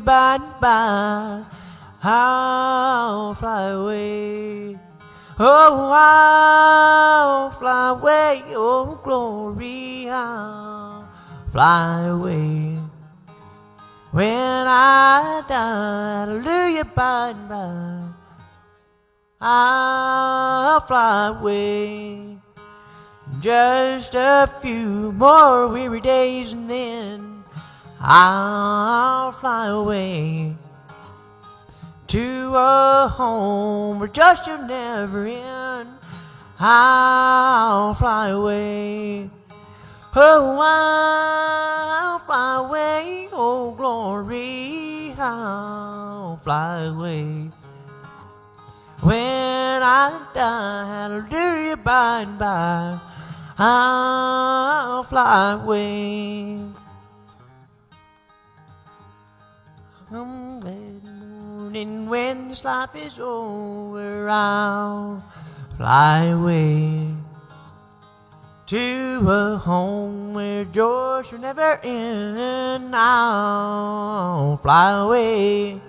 hallelujah by and by. I'll fly away. Oh, I'll fly away. Oh, glory, I'll fly away. When I die, hallelujah by and by. I'll fly away. Just a few more weary days and then I'll fly away to a home where just you'll never end. I'll fly away. Oh, I'll fly away. Oh, glory, I'll fly away. When I die, hallelujah by and by, I'll fly away. That morning when this life is over, I'll fly away to a home where joy shall never end. I'll fly away.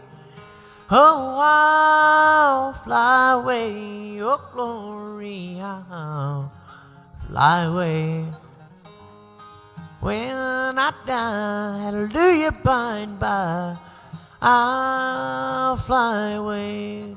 Oh, I'll fly away. Oh, glory, I'll fly away. When I die, hallelujah by and by, I'll fly away.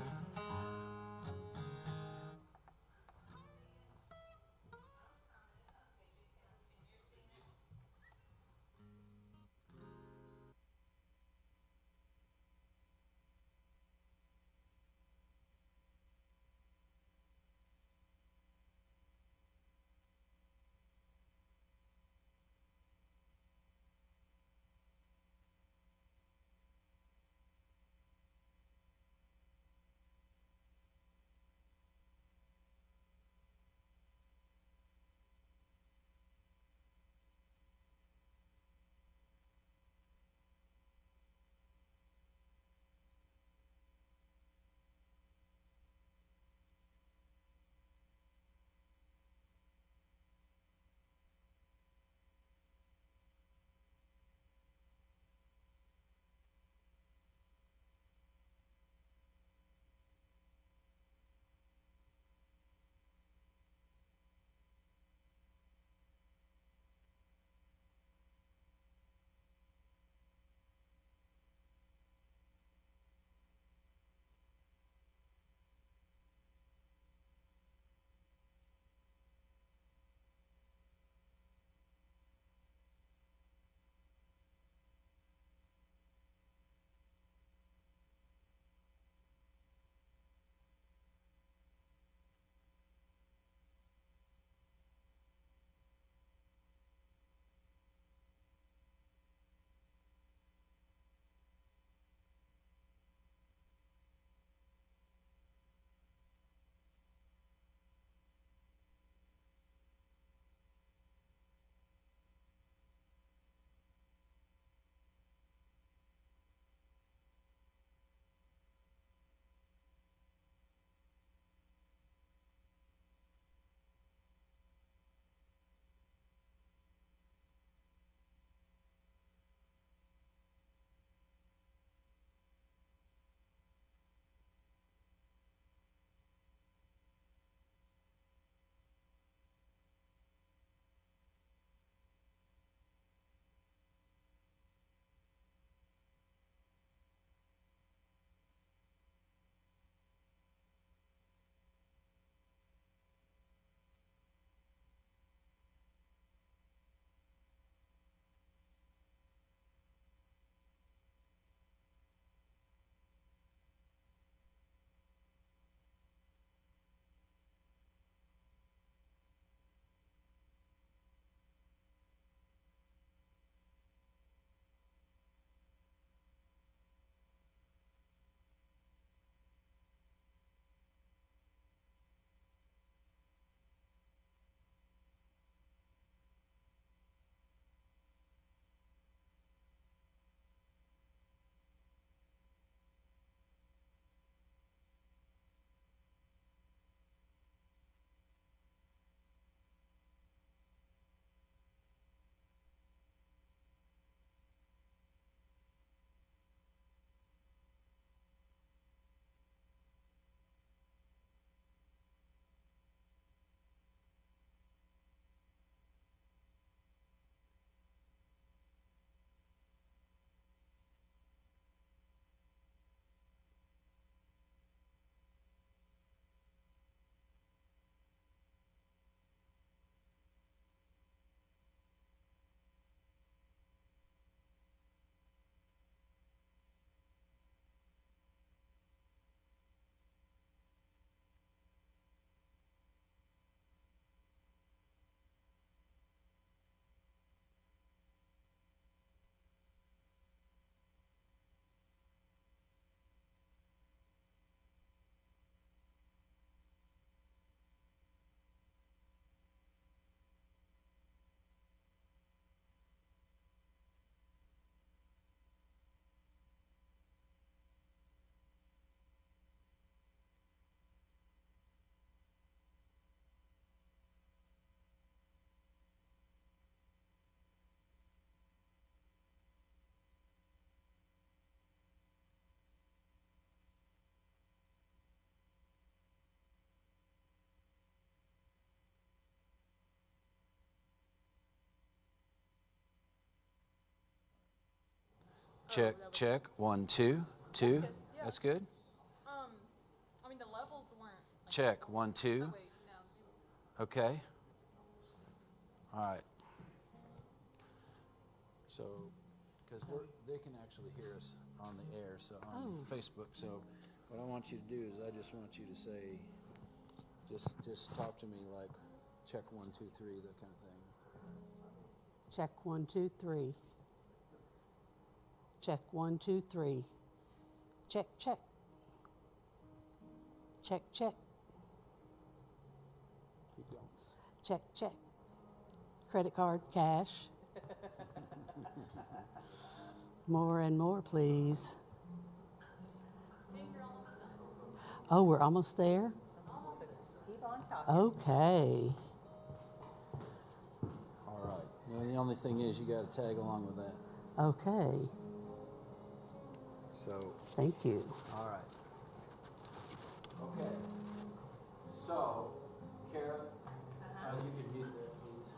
Check, check. 1, 2, 2. That's good. I mean, the levels weren't. Like, Check. 1, 2. oh, wait, no. Okay. All right. So, because they can actually hear us on the air, so on Facebook. So, what I want you to do is, I just want you to say, just talk to me like, check 1, 2, 3, that kind of thing. Check 1, 2, 3. Check 1, 2, 3. Check, check. Check, check. Keep going. Check, check. Credit card, cash. More and more, please. Finger almost done. Oh, we're almost there? Almost. Keep on talking. Okay. All right. Well, the only thing is, you got to tag along with that. Okay. So. Thank you. All right. Okay. So, Kara, you can mute that, please.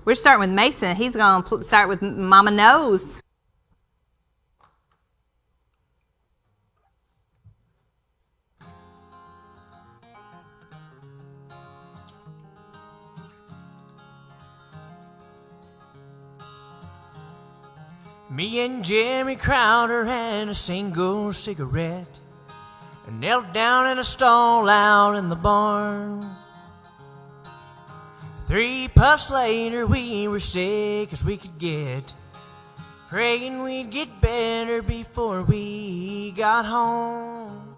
We're starting with Mason. He's going to start with Mama Knows. Me and Jimmy Crowder had a single cigarette and knelt down in a stall out in the barn. 3 puffs later, we were sick as we could get, praying we'd get better before we got home.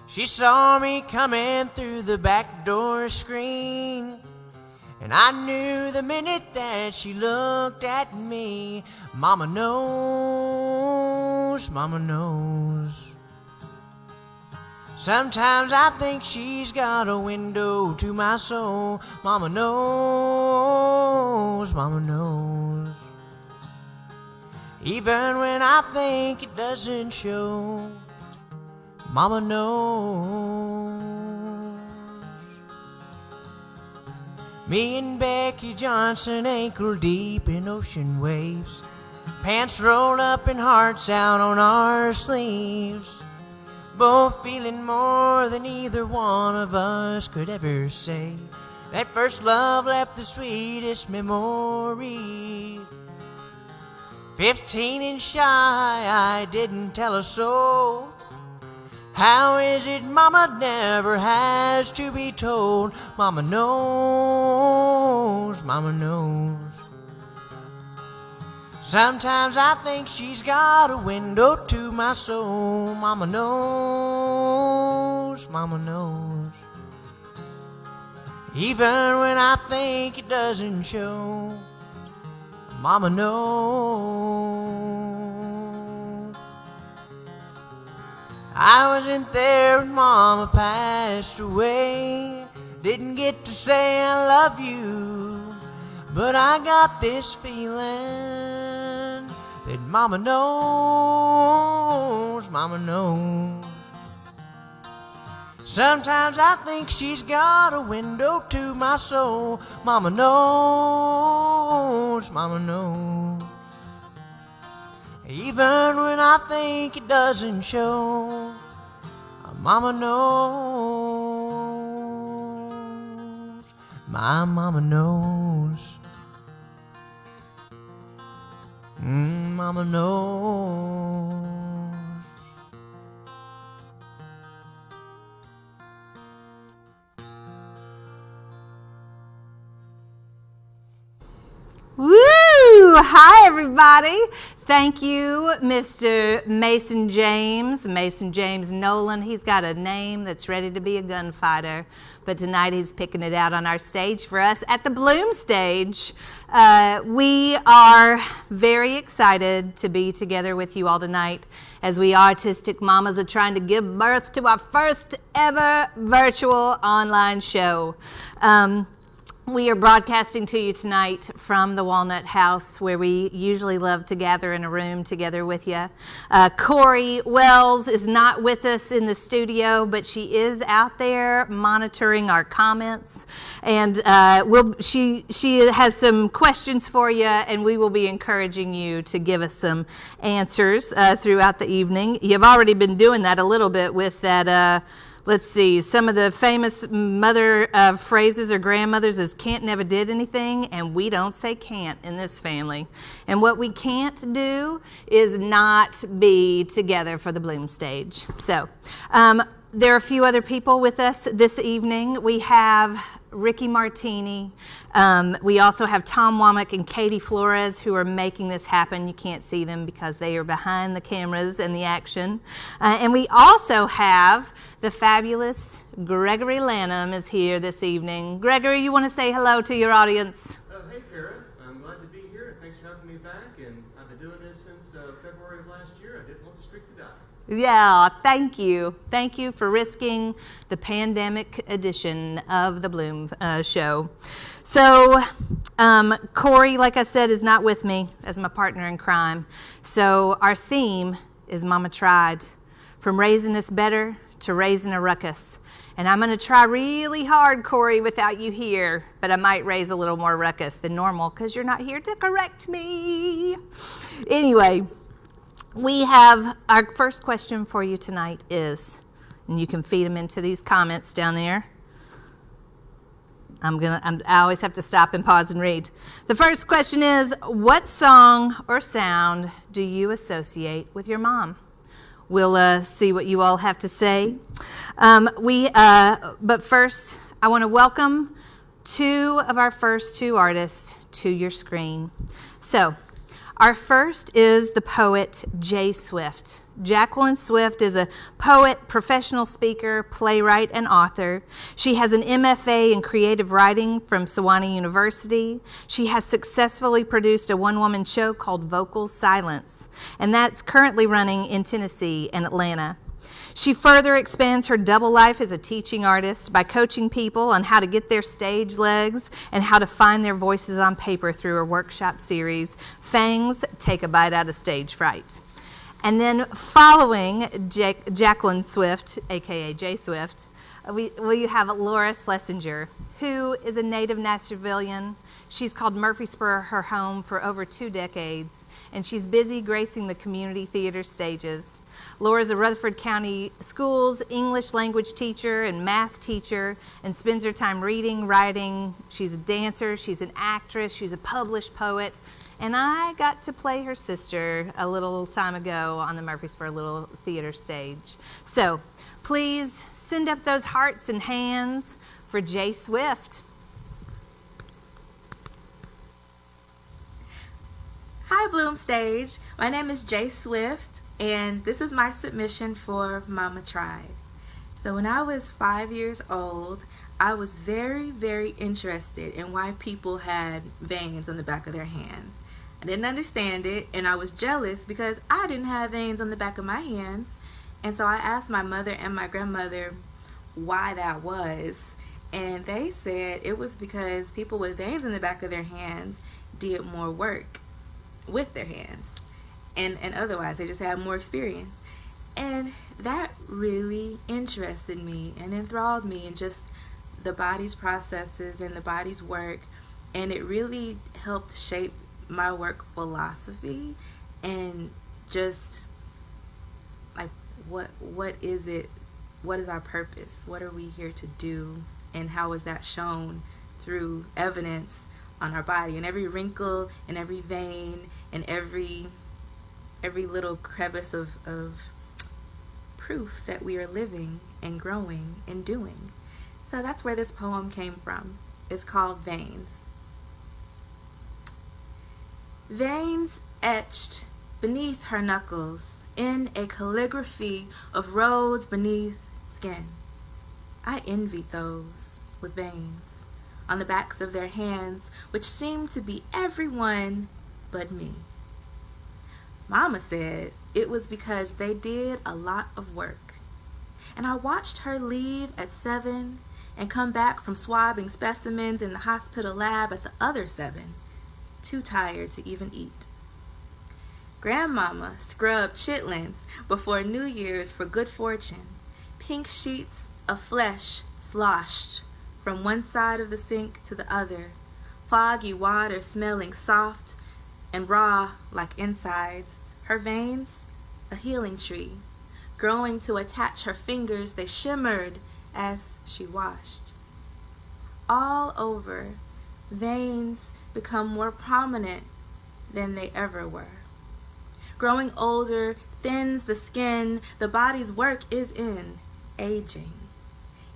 She saw me coming through the back door screen, and I knew the minute that she looked at me, Mama knows, Mama knows. Sometimes I think she's got a window to my soul. Mama knows, Mama knows. Even when I think it doesn't show, Mama knows. Me and Becky Johnson ankle deep in ocean waves, pants rolled up and hearts out on our sleeves, both feeling more than either one of us could ever say. That first love left the sweetest memory. 15 and shy, I didn't tell a soul. How is it Mama never has to be told? Mama knows, Mama knows. Sometimes I think she's got a window to my soul. Mama knows, Mama knows. Even when I think it doesn't show, Mama knows. I wasn't there when Mama passed away. Didn't get to say I love you, but I got this feeling that Mama knows, Mama knows. Sometimes I think she's got a window to my soul. Mama knows, Mama knows. Even when I think it doesn't show, Mama knows. My Mama knows. Mama knows. Woo! Hi, everybody. Thank you, Mr. Mason James Nolan. He's got a name that's ready to be a gunfighter, but tonight he's picking it out on our stage for us at the Bloom stage. We are very excited to be together with you all tonight as we artistic mamas are trying to give birth to our first ever virtual online show. We are broadcasting to you tonight from the Walnut House, where we usually love to gather in a room together with you. Corey Wells is not with us in the studio, but she is out there monitoring our comments, and she has some questions for you, and we will be encouraging you to give us some answers throughout the evening. You've already been doing that a little bit with that. Let's see, some of the famous mother phrases or grandmothers is can't never did anything, and we don't say can't in this family. And what we can't do is not be together for the Bloom stage. So there are a few other people with us this evening. We have Ricky Martini. We also have Tom Womack and Katie Flores, who are making this happen. You can't see them because they are behind the cameras and the action. And we also have the fabulous Gregory Lanham is here this evening. Gregory, you want to say hello to your audience? Hey, Kara. I'm glad to be here. Thanks for having me back. And I've been doing this since February of last year. I didn't want the streak to die. Yeah, thank you. Thank you for risking the pandemic edition of the Bloom show. So, Corey, like I said, is not with me as my partner in crime. So our theme is Mama Tried, from raising us better to raising a ruckus. And I'm going to try really hard, Corey, without you here, but I might raise a little more ruckus than normal because you're not here to correct me. Anyway, we have our first question for you tonight is, and you can feed them into these comments down there. I always have to stop and pause and read. The first question is, what song or sound do you associate with your mom? We'll see what you all have to say. But first, I want to welcome two of our first two artists to your screen. So, our first is the poet J. Swift. Jacqueline Swift is a poet, professional speaker, playwright, and author. She has an MFA in creative writing from Sewanee University. She has successfully produced a one-woman show called Vocal Silence, and that's currently running in Tennessee and Atlanta. She further expands her double life as a teaching artist by coaching people on how to get their stage legs and how to find their voices on paper through her workshop series, Fangs Take a Bite Out of Stage Fright. And then following Jacqueline Swift, aka J. Swift, we have Laura Schlesinger, who is a native Nashvilleian. She's called Murfreesboro her home for over 2 decades, and she's busy gracing the community theater stages. Laura's a Rutherford County Schools English language teacher and math teacher, and spends her time reading, writing. She's a dancer, she's an actress, she's a published poet, and I got to play her sister a little time ago on the Murfreesboro Little Theater stage. So please send up those hearts and hands for J. Swift. Hi Bloom Stage, my name is J. Swift, and this is my submission for Mama Tried. So when I was 5 years old, I was very, very interested in why people had veins on the back of their hands. I didn't understand it, and I was jealous because I didn't have veins on the back of my hands. And so I asked my mother and my grandmother why that was, and they said it was because people with veins in the back of their hands did more work with their hands, and otherwise they just had more experience. And that really interested me and enthralled me in just the body's processes and the body's work, and it really helped shape my work philosophy and just like what is it, what is our purpose, what are we here to do, and how is that shown through evidence on our body, and every wrinkle and every vein and every little crevice of proof that we are living and growing and doing. So that's where this poem came from. It's called Veins. Veins etched beneath her knuckles in a calligraphy of roads beneath skin. I envied those with veins on the backs of their hands, which seemed to be everyone but me. Mama said it was because they did a lot of work. And I watched her leave at 7 and come back from swabbing specimens in the hospital lab at the other 7, too tired to even eat. Grandmama scrubbed chitlins before New Year's for good fortune. Pink sheets of flesh sloshed from one side of the sink to the other, foggy water smelling soft and raw like insides. Her veins, a healing tree, growing to attach her fingers, they shimmered as she washed. All over, veins become more prominent than they ever were. Growing older thins the skin, the body's work is in aging.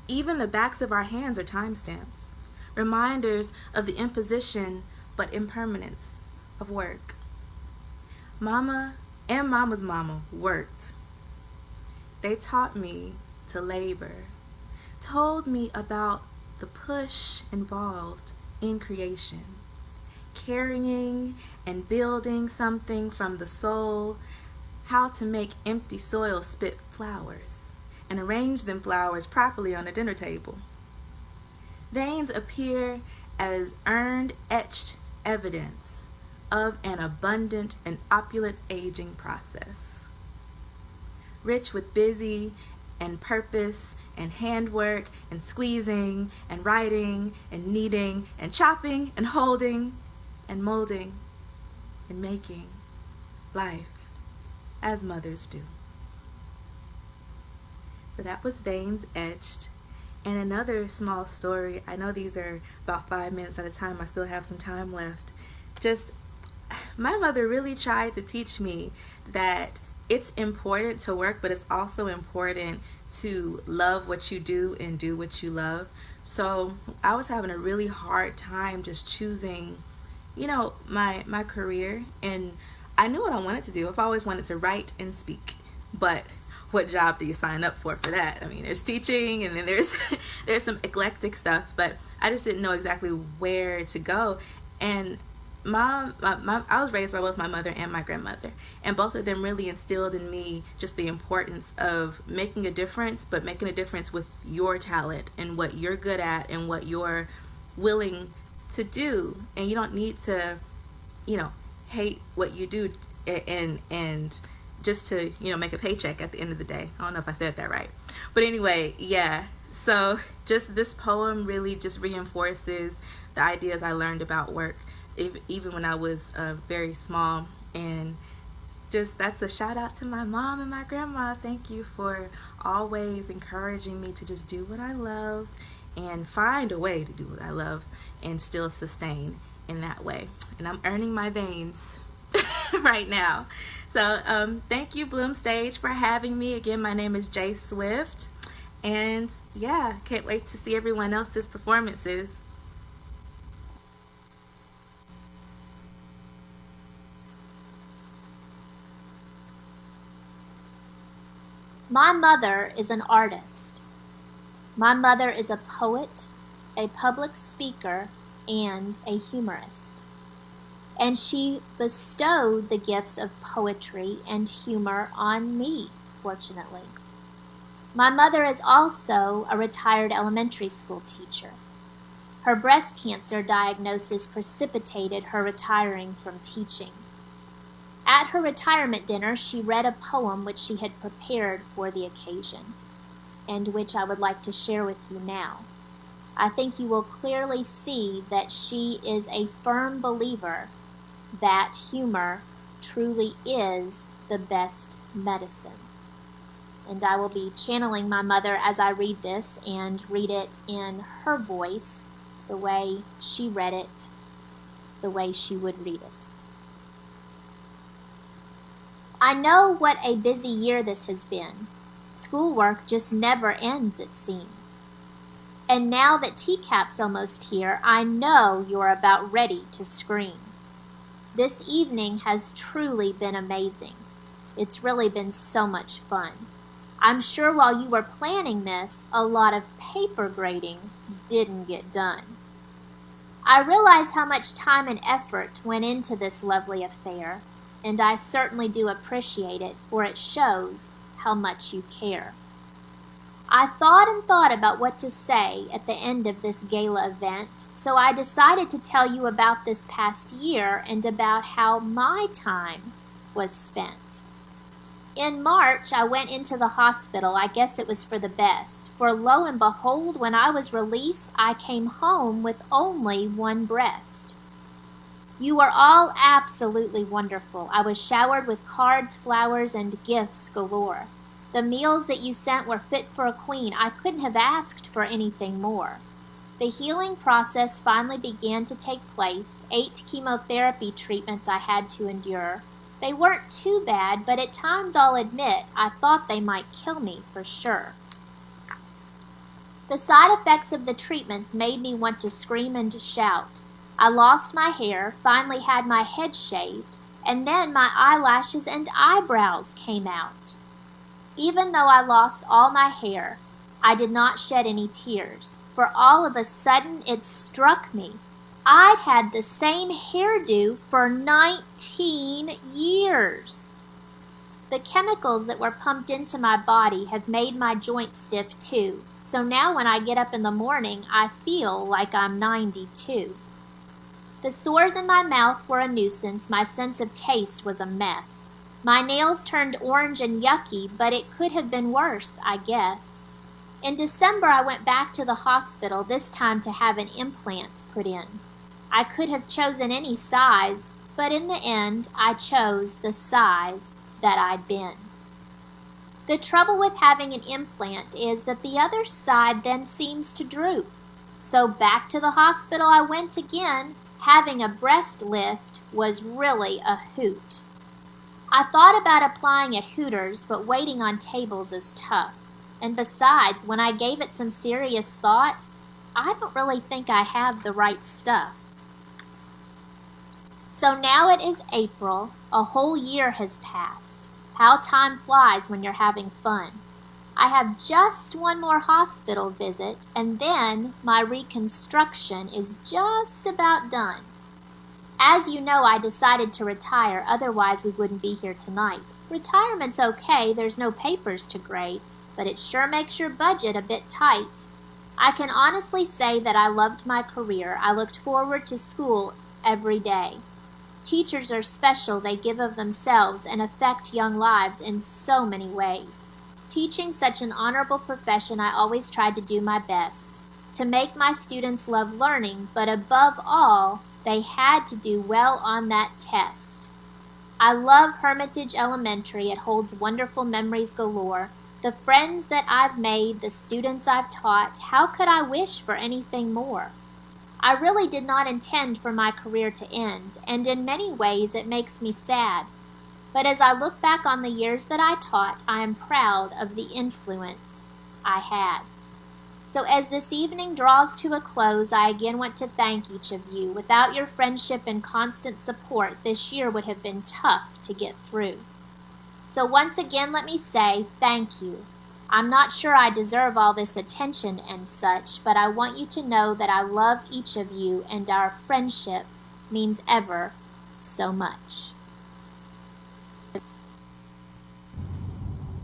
Even the backs of our hands are timestamps, reminders of the imposition but impermanence of work. Mama and Mama's mama worked. They taught me to labor, told me about the push involved in creation, carrying and building something from the soul, how to make empty soil spit flowers and arrange them flowers properly on a dinner table. Veins appear as earned, etched evidence of an abundant and opulent aging process, rich with busy and purpose and handwork and squeezing and writing and kneading and chopping and holding and molding and making life as mothers do. So that was Veins Etched. And another small story, I know these are about 5 minutes at a time, I still have some time left. Just, my mother really tried to teach me that it's important to work, but it's also important to love what you do and do what you love. So I was having a really hard time just choosing, you know, my career, and I knew what I wanted to do. I've always wanted to write and speak, but what job do you sign up for that? I mean, there's teaching, and then there's some eclectic stuff, but I just didn't know exactly where to go. And I was raised by both my mother and my grandmother, and both of them really instilled in me just the importance of making a difference, but making a difference with your talent and what you're good at and what you're willing to do. And you don't need to, you know, hate what you do and just to, you know, make a paycheck at the end of the day. I don't know if I said that right, but anyway, yeah. So just this poem really just reinforces the ideas I learned about work, even when I was very small. And just, that's a shout out to my mom and my grandma. Thank you for always encouraging me to just do what I love and find a way to do what I love and still sustain in that way. And I'm earning my veins right now. So thank you, Bloom Stage, for having me. Again, my name is Jay Swift, and yeah, can't wait to see everyone else's performances. My mother is an artist. My mother is a poet, a public speaker, and a humorist. And she bestowed the gifts of poetry and humor on me, fortunately. My mother is also a retired elementary school teacher. Her breast cancer diagnosis precipitated her retiring from teaching. At her retirement dinner, she read a poem which she had prepared for the occasion, and which I would like to share with you now. I think you will clearly see that she is a firm believer that humor truly is the best medicine. And I will be channeling my mother as I read this, and read it in her voice, the way she read it, the way she would read it. I know what a busy year this has been. Schoolwork just never ends, it seems. And now that TCAP's almost here, I know you're about ready to scream. This evening has truly been amazing. It's really been so much fun. I'm sure while you were planning this, a lot of paper grading didn't get done. I realize how much time and effort went into this lovely affair, and I certainly do appreciate it, for it shows how much you care. I thought and thought about what to say at the end of this gala event, so I decided to tell you about this past year and about how my time was spent. In March, I went into the hospital. I guess it was for the best, for lo and behold, when I was released, I came home with only one breast. You were all absolutely wonderful. I was showered with cards, flowers, and gifts galore. The meals that you sent were fit for a queen. I couldn't have asked for anything more. The healing process finally began to take place. 8 chemotherapy treatments I had to endure. They weren't too bad, but at times I'll admit I thought they might kill me for sure. The side effects of the treatments made me want to scream and to shout. I lost my hair, finally had my head shaved, and then my eyelashes and eyebrows came out. Even though I lost all my hair, I did not shed any tears, for all of a sudden it struck me. I'd had the same hairdo for 19 years. The chemicals that were pumped into my body have made my joints stiff too, so now when I get up in the morning, I feel like I'm 92. The sores in my mouth were a nuisance. My sense of taste was a mess. My nails turned orange and yucky, but it could have been worse, I guess. In December, I went back to the hospital, this time to have an implant put in. I could have chosen any size, but in the end, I chose the size that I'd been. The trouble with having an implant is that the other side then seems to droop. So back to the hospital I went again. Having a breast lift was really a hoot. I thought about applying at Hooters, but waiting on tables is tough. And besides, when I gave it some serious thought, I don't really think I have the right stuff. So now it is April. A whole year has passed. How time flies when you're having fun. I have just one more hospital visit, and then my reconstruction is just about done. As you know, I decided to retire, otherwise we wouldn't be here tonight. Retirement's okay, there's no papers to grade, but it sure makes your budget a bit tight. I can honestly say that I loved my career. I looked forward to school every day. Teachers are special. They give of themselves and affect young lives in so many ways. Teaching such an honorable profession, I always tried to do my best, to make my students love learning, but above all, they had to do well on that test. I love Hermitage Elementary. It holds wonderful memories galore. The friends that I've made, the students I've taught, how could I wish for anything more? I really did not intend for my career to end, and in many ways it makes me sad. But as I look back on the years that I taught, I am proud of the influence I had. So as this evening draws to a close, I again want to thank each of you. Without your friendship and constant support, this year would have been tough to get through. So once again, let me say thank you. I'm not sure I deserve all this attention and such, but I want you to know that I love each of you and our friendship means ever so much.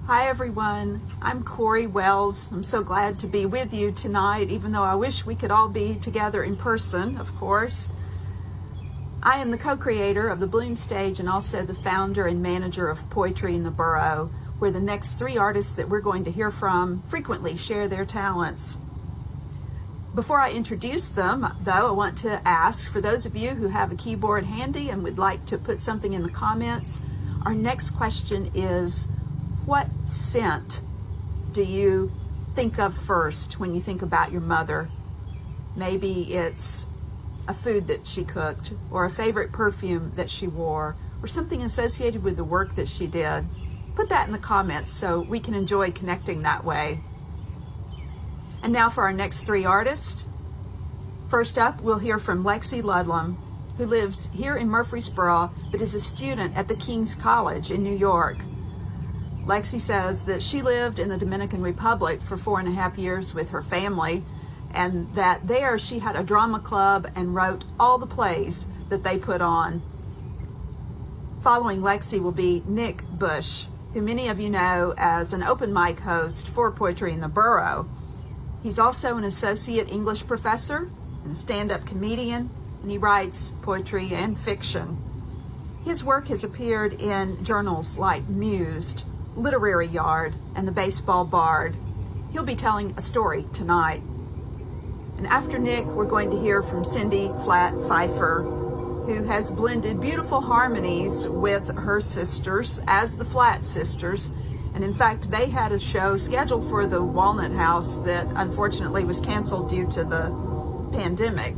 Hi everyone, I'm Corey Wells. I'm so glad to be with you tonight, even though I wish we could all be together in person, of course. I am the co-creator of the Bloom Stage and also the founder and manager of Poetry in the Borough, where the next 3 artists that we're going to hear from frequently share their talents. Before I introduce them, though, I want to ask, for those of you who have a keyboard handy and would like to put something in the comments, our next question is, what scent do you think of first when you think about your mother? Maybe it's a food that she cooked, or a favorite perfume that she wore, or something associated with the work that she did. Put that in the comments so we can enjoy connecting that way. And now for our next 3 artists. First up, we'll hear from Lexi Ludlam, who lives here in Murfreesboro, but is a student at the King's College in New York. Lexi says that she lived in the Dominican Republic for 4.5 years with her family, and that there she had a drama club and wrote all the plays that they put on. Following Lexi will be Nick Bush, who many of you know as an open mic host for Poetry in the Borough. He's also an associate English professor and a stand-up comedian, and he writes poetry and fiction. His work has appeared in journals like Mused, Literary Yard, and The Baseball Bard. He'll be telling a story tonight. And after Nick, we're going to hear from Cindy Flat Pfeiffer, who has blended beautiful harmonies with her sisters as the Flat Sisters. And in fact, they had a show scheduled for the Walnut House that unfortunately was canceled due to the pandemic.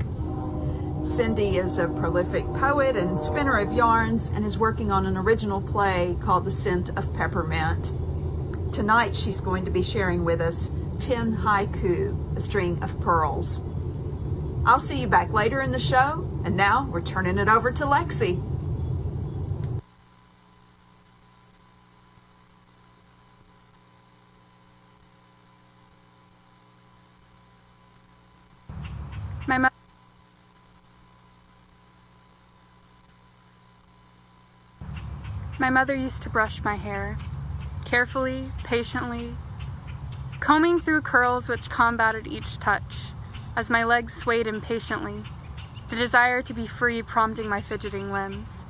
Cindy is a prolific poet and spinner of yarns and is working on an original play called The Scent of Peppermint. Tonight, she's going to be sharing with us 10 Haiku, a string of pearls. I'll see you back later in the show, and now we're turning it over to Lexi. My mother used to brush my hair, carefully, patiently, combing through curls which combated each touch, as my legs swayed impatiently, the desire to be free prompting my fidgeting limbs.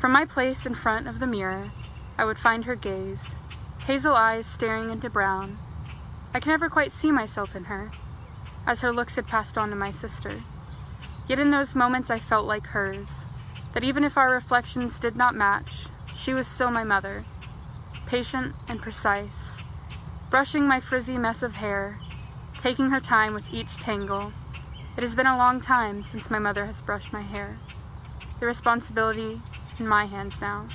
From my place in front of the mirror, I would find her gaze, hazel eyes staring into brown. I could never quite see myself in her, as her looks had passed on to my sister. Yet in those moments I felt like hers, that even if our reflections did not match, she was still my mother, patient and precise, brushing my frizzy mess of hair, taking her time with each tangle. It has been a long time since my mother has brushed my hair. The responsibility in my hands now.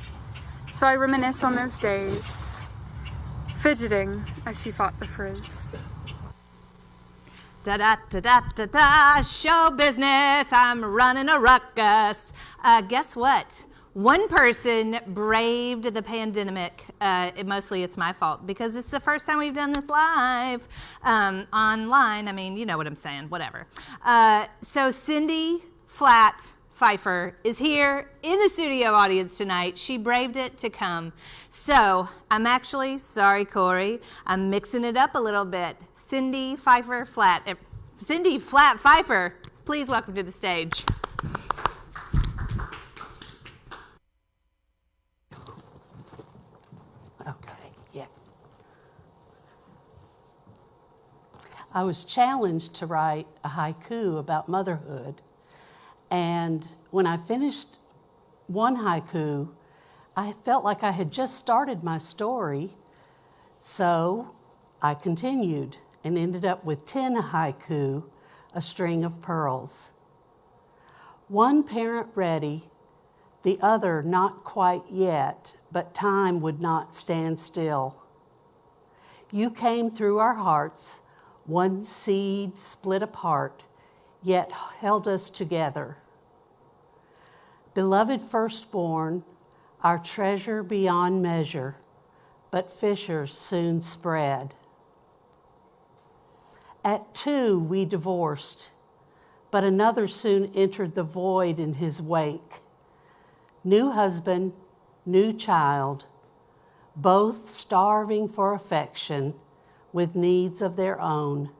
So I reminisce on those days, fidgeting as she fought the frizz. Da-da-da-da-da-da, show business, I'm running a ruckus. Guess what? One person braved the pandemic. Mostly it's my fault because it's the first time we've done this live online. I mean, you know what I'm saying, whatever. So Cindy Flat Pfeiffer is here in the studio audience tonight. She braved it to come. So I'm actually, sorry Corey, I'm mixing it up a little bit. Cindy Flat Pfeiffer, please welcome to the stage. Okay, yeah. I was challenged to write a haiku about motherhood, and when I finished one haiku, I felt like I had just started my story, so I continued and ended up with 10 haiku, a string of pearls. One parent ready, the other not quite yet, but time would not stand still. You came through our hearts, one seed split apart, yet held us together. Beloved firstborn, our treasure beyond measure, but fissures soon spread. At 2 we divorced, but another soon entered the void in his wake. New husband, new child, both starving for affection with needs of their own.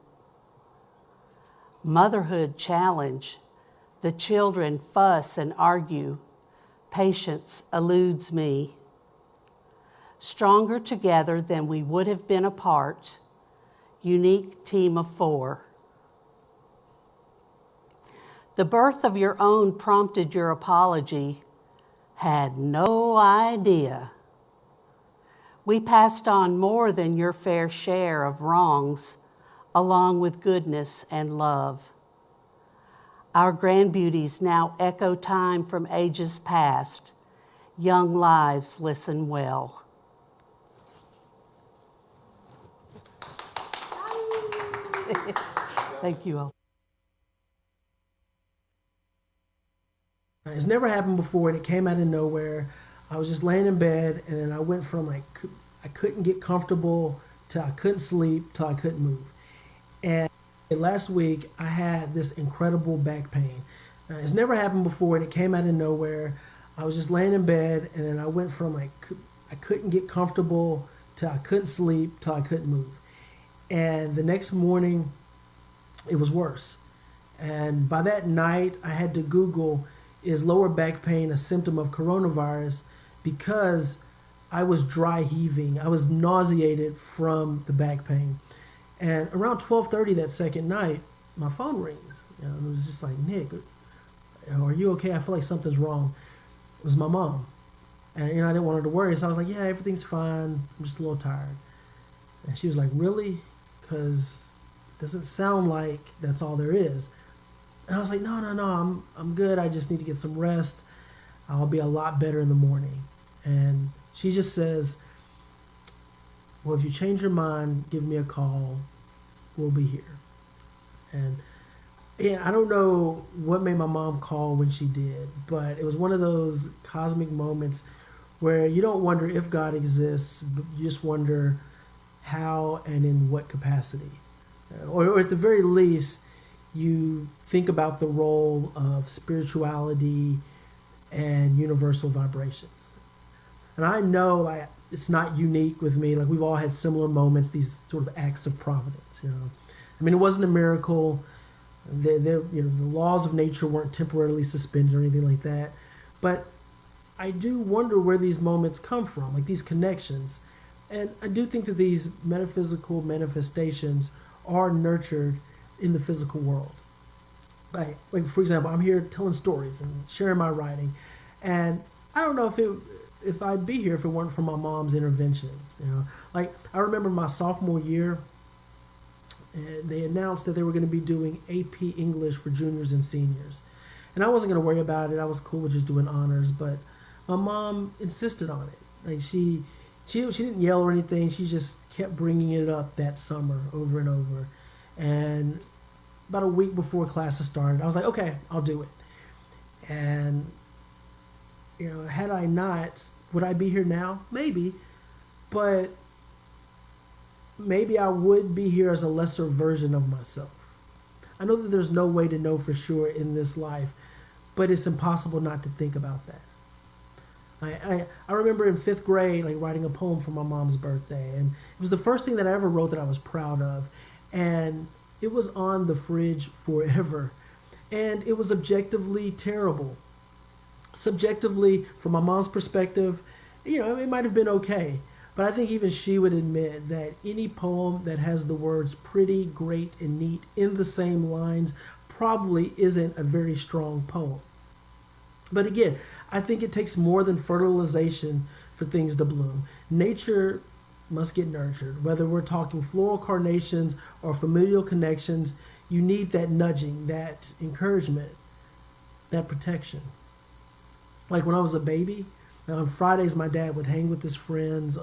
Motherhood challenge, the children fuss and argue, patience eludes me. Stronger together than we would have been apart, unique team of 4. The birth of your own prompted your apology, had no idea. We passed on more than your fair share of wrongs, along with goodness and love. Our grand beauties now echo time from ages past. Young lives listen well. Thank you all. It's never happened before, and it came out of nowhere. I was just laying in bed, and then I went from like I couldn't get comfortable to I couldn't sleep to I couldn't move. And last week, I had this incredible back pain. It's never happened before, and it came out of nowhere. I was just laying in bed, and then I went from like I couldn't get comfortable to I couldn't sleep to I couldn't move. And the next morning, it was worse. And by that night, I had to Google, is lower back pain a symptom of coronavirus? Because I was dry heaving. I was nauseated from the back pain. And around 12:30 that second night, my phone rings. You know, it was just like, Nick, are you okay? I feel like something's wrong. It was my mom. And I didn't want her to worry, so I was like, yeah, everything's fine. I'm just a little tired. And she was like, really? Because it doesn't sound like that's all there is. And I was like, no, I'm good. I just need to get some rest. I'll be a lot better in the morning. And she just says, well, if you change your mind, give me a call. We'll be here. And yeah, I don't know what made my mom call when she did, but it was one of those cosmic moments where you don't wonder if God exists, but you just wonder how and in what capacity. Or at the very least, you think about the role of spirituality and universal vibrations. And I know like it's not unique with me. Like we've all had similar moments, these sort of acts of providence. You know, I mean, it wasn't a miracle. The laws of nature weren't temporarily suspended or anything like that. But I do wonder where these moments come from, like these connections. And I do think that these metaphysical manifestations are nurtured in the physical world. Like for example, I'm here telling stories and sharing my writing, and I don't know if I'd be here if it weren't for my mom's interventions. Like I remember my sophomore year, and they announced that they were going to be doing AP English for juniors and seniors, and I wasn't going to worry about it. I was cool with just doing honors, but my mom insisted on it. Like she didn't yell or anything. She just kept bringing it up that summer over and over, and about a week before classes started, I was like, okay, I'll do it. And, had I not, would I be here now? Maybe. But maybe I would be here as a lesser version of myself. I know that there's no way to know for sure in this life, but it's impossible not to think about that. I remember in 5th grade, like writing a poem for my mom's birthday, and it was the first thing that I ever wrote that I was proud of. And it was on the fridge forever, and it was objectively terrible. Subjectively, from my mom's perspective, it might have been okay, but I think even she would admit that any poem that has the words pretty, great, and neat in the same lines probably isn't a very strong poem. But again, I think it takes more than fertilization for things to bloom. Nature must get nurtured. Whether we're talking floral carnations or familial connections, you need that nudging, that encouragement, that protection. Like when I was a baby, on Fridays my dad would hang with his friends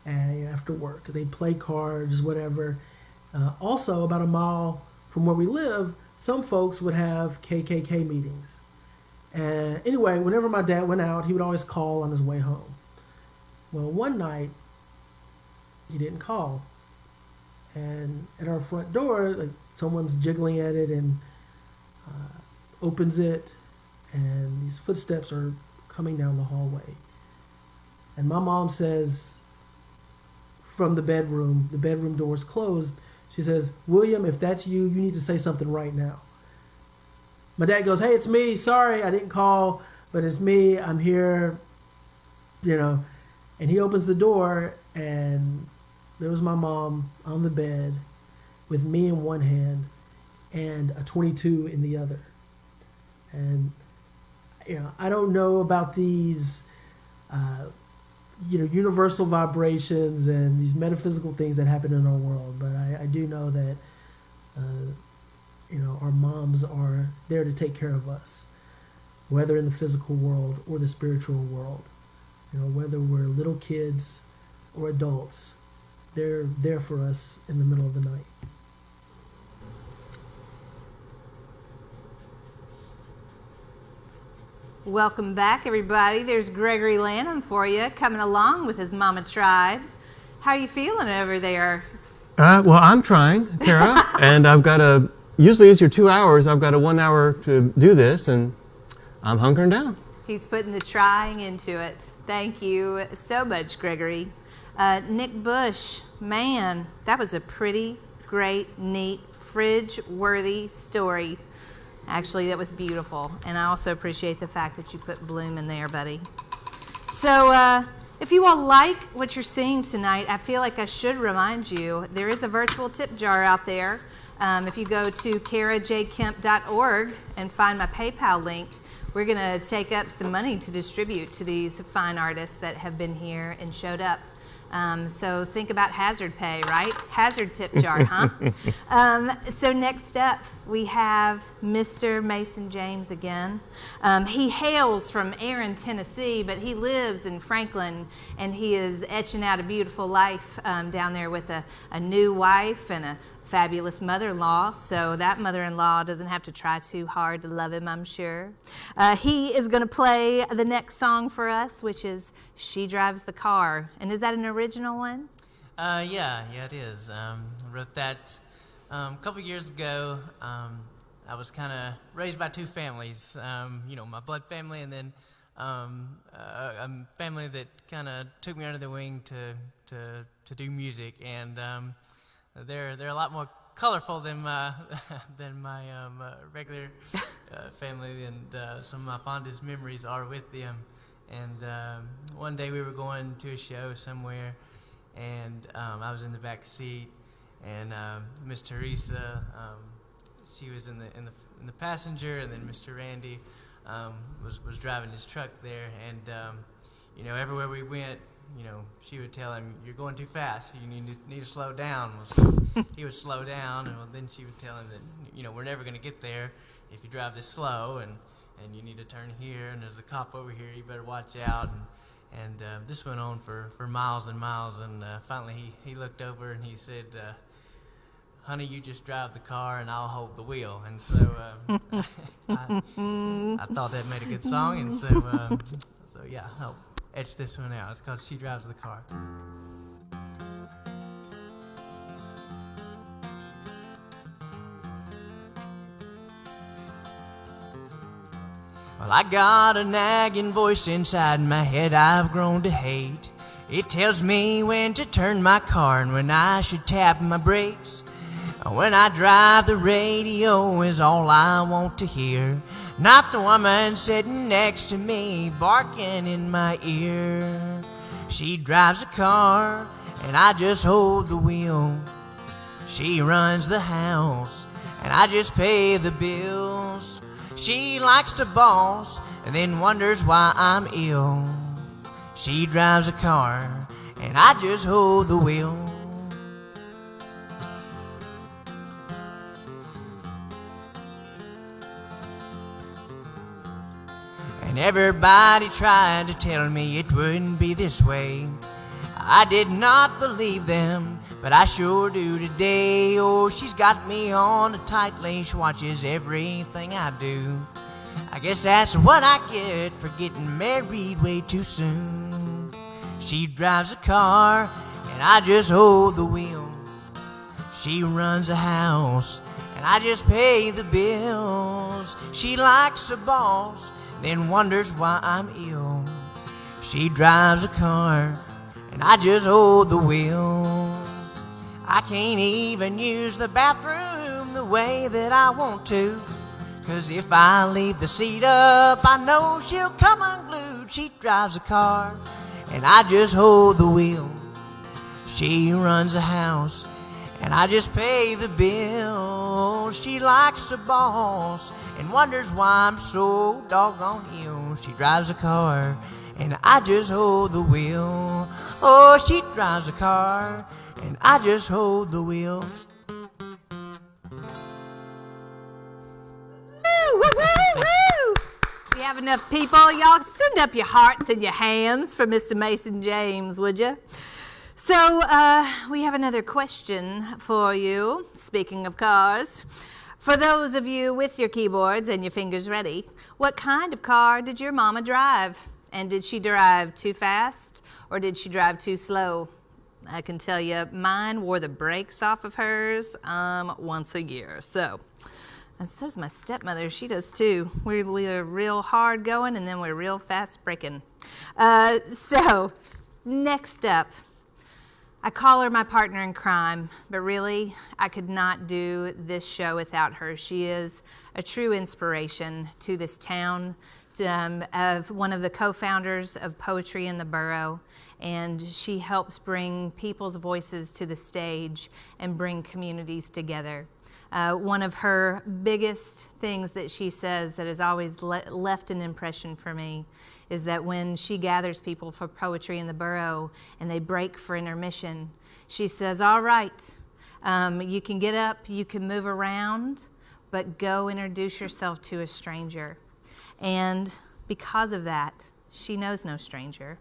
and after work. They'd play cards, whatever. Also, about a mile from where we live, some folks would have KKK meetings. And anyway, whenever my dad went out, he would always call on his way home. Well, one night, he didn't call. And at our front door, like someone's jiggling at it and opens it, and these footsteps are coming down the hallway. And my mom says, from the bedroom door's closed, she says, "William, if that's you, you need to say something right now." My dad goes, "Hey, it's me. Sorry, I didn't call, but it's me. I'm here," And he opens the door, and there was my mom on the bed with me in one hand and a .22 in the other. And, I don't know about these, universal vibrations and these metaphysical things that happen in our world, but I do know that, our moms are there to take care of us, whether in the physical world or the spiritual world. Whether we're little kids or adults, they're there for us in the middle of the night. Welcome back, everybody. There's Gregory Lanham for you, coming along with his Mama Tried. How you feeling over there? Well, I'm trying, Kara, and I've got usually it's your 2 hours, I've got a 1 hour to do this, and I'm hunkering down. He's putting the trying into it. Thank you so much, Gregory. Nick Bush, man, that was a pretty, great, neat, fridge-worthy story. Actually, that was beautiful, and I also appreciate the fact that you put bloom in there, buddy. So, if you all like what you're seeing tonight, I feel like I should remind you, there is a virtual tip jar out there. If you go to karajkemp.org and find my PayPal link, we're going to take up some money to distribute to these fine artists that have been here and showed up. So think about hazard pay, right? Hazard tip jar, huh? So next up, we have Mr. Mason James again. He hails from Aaron, Tennessee, but he lives in Franklin, and he is etching out a beautiful life down there with a new wife and a fabulous mother-in-law, so that mother-in-law doesn't have to try too hard to love him, I'm sure. He is going to play the next song for us, which is She Drives the Car. And is that an original one? Yeah, it is. I wrote that a couple years ago. I was kind of raised by two families, my blood family and then a family that kind of took me under the wing to do music, and they're a lot more colorful than my regular family, and some of my fondest memories are with them. And one day we were going to a show somewhere, and I was in the back seat, and Miss Teresa, she was in the passenger, and then Mr. Randy was driving his truck there, and everywhere we went, she would tell him, "You're going too fast. You need to slow down." Well, so he would slow down, and then she would tell him that we're never going to get there if you drive this slow, and you need to turn here, and there's a cop over here. You better watch out. And this went on for miles and miles, and finally he looked over and he said, "Honey, you just drive the car, and I'll hold the wheel." And so I thought that made a good song, and so yeah, I'll etch this one out. It's called "She Drives the Car." Well, I got a nagging voice inside my head I've grown to hate. It tells me when to turn my car and when I should tap my brakes. When I drive, the radio is all I want to hear, not the woman sitting next to me barking in my ear. She drives a car and I just hold the wheel. She runs the house and I just pay the bills. She likes to boss and then wonders why I'm ill. She drives a car and I just hold the wheel. And everybody tried to tell me it wouldn't be this way. I did not believe them, but I sure do today. Oh, she's got me on a tight leash, watches everything I do. I guess that's what I get for getting married way too soon. She drives a car and I just hold the wheel. She runs a house and I just pay the bills. She likes to boss, then wonders why I'm ill. She drives a car and I just hold the wheel. I can't even use the bathroom the way that I want to, 'cause if I leave the seat up, I know she'll come unglued. She drives a car and I just hold the wheel. She runs a house and I just pay the bill. She likes to boss and wonders why I'm so doggone ill. She drives a car and I just hold the wheel. Oh, she drives a car and I just hold the wheel. Woo, woo, woo, woo. If you have enough people, y'all send up your hearts and your hands for Mr. Mason James, would you? So we have another question for you, speaking of cars. For those of you with your keyboards and your fingers ready, what kind of car did your mama drive? And did she drive too fast or did she drive too slow? I can tell you, mine wore the brakes off of hers once a year. And so does my stepmother. She does too. We're real hard going and then we're real fast braking. So next up, I call her my partner in crime, but really, I could not do this show without her. She is a true inspiration to this town, of one of the co-founders of Poetry in the Borough, and she helps bring people's voices to the stage and bring communities together. One of her biggest things that she says that has always left an impression for me is that when she gathers people for Poetry in the Borough and they break for intermission, she says, all right, you can get up, you can move around, but go introduce yourself to a stranger. And because of that, she knows no stranger.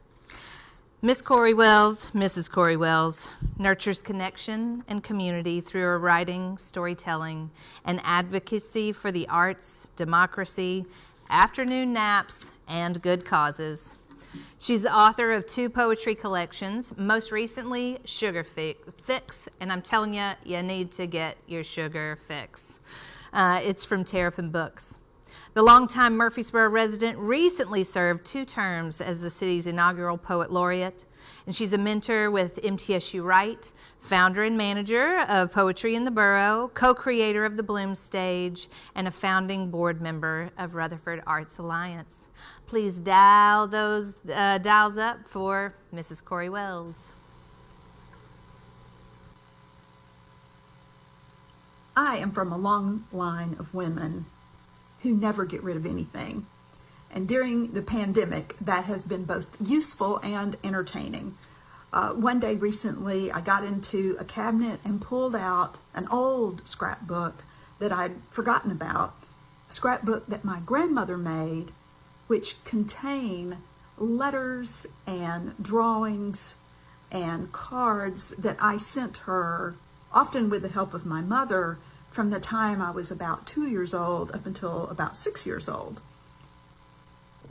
Miss Corey Wells, Mrs. Corey Wells, nurtures connection and community through her writing, storytelling, and advocacy for the arts, democracy, afternoon naps, and good causes. She's the author of 2 poetry collections, most recently Sugar Fix, and I'm telling you, you need to get your sugar fix. It's from Terrapin Books. The longtime Murfreesboro resident recently served 2 terms as the city's inaugural poet laureate. And she's a mentor with MTSU Wright, founder and manager of Poetry in the Borough, co-creator of the Bloom Stage, and a founding board member of Rutherford Arts Alliance. Please dial those dials up for Mrs. Corey Wells. I am from a long line of women who never get rid of anything. And during the pandemic, that has been both useful and entertaining. One day recently, I got into a cabinet and pulled out an old scrapbook that I'd forgotten about, a scrapbook that my grandmother made, which contained letters and drawings and cards that I sent her, often with the help of my mother, from the time I was about 2 years old up until about 6 years old.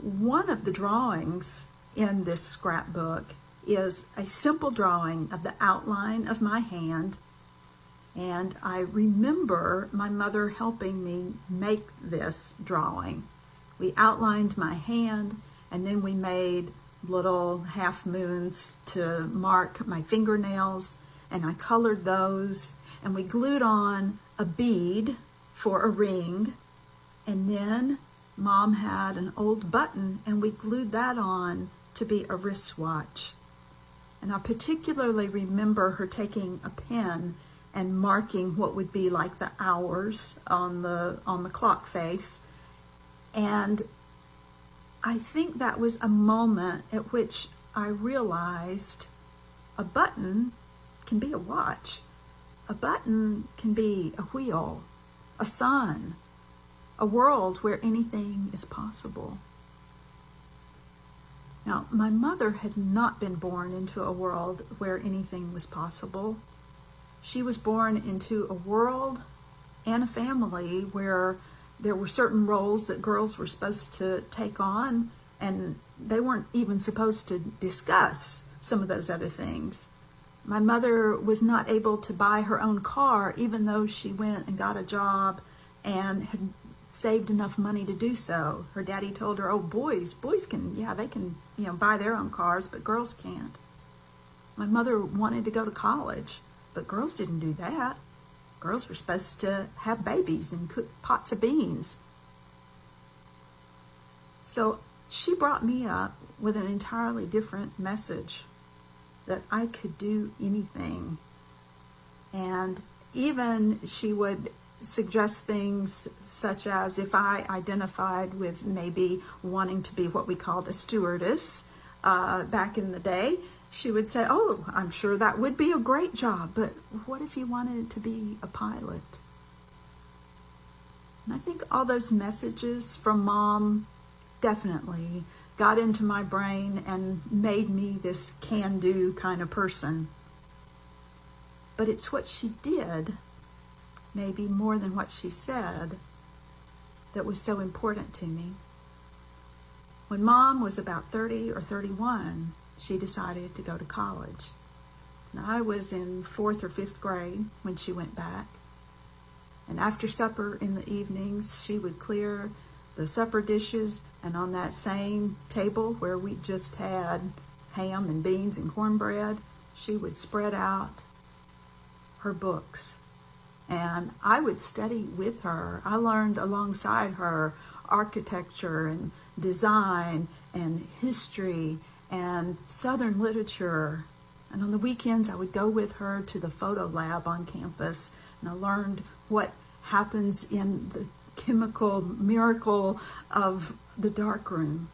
One of the drawings in this scrapbook is a simple drawing of the outline of my hand, and I remember my mother helping me make this drawing. We outlined my hand, and then we made little half moons to mark my fingernails, and I colored those, and we glued on a bead for a ring, and then Mom had an old button, and we glued that on to be a wristwatch. And I particularly remember her taking a pen and marking what would be like the hours on the clock face. And I think that was a moment at which I realized a button can be a watch. A button can be a wheel, a sun, a world where anything is possible. Now, my mother had not been born into a world where anything was possible. She was born into a world and a family where there were certain roles that girls were supposed to take on, and they weren't even supposed to discuss some of those other things. My mother was not able to buy her own car, even though she went and got a job and had saved enough money to do so. Her daddy told her, oh, boys can, they can, buy their own cars, but girls can't. My mother wanted to go to college, but girls didn't do that. Girls were supposed to have babies and cook pots of beans. So she brought me up with an entirely different message, that I could do anything. And even she would suggest things such as if I identified with maybe wanting to be what we called a stewardess back in the day, she would say, oh, I'm sure that would be a great job, but what if you wanted to be a pilot? And I think all those messages from Mom definitely got into my brain and made me this can-do kind of person. But it's what she did, maybe more than what she said, that was so important to me. When Mom was about 30 or 31, she decided to go to college. Now, I was in 4th or 5th grade when she went back. And after supper in the evenings, she would clear the supper dishes, and on that same table where we just had ham and beans and cornbread, she would spread out her books. And I would study with her. I learned alongside her architecture and design and history and Southern literature. And on the weekends, I would go with her to the photo lab on campus, and I learned what happens in the chemical miracle of the darkroom.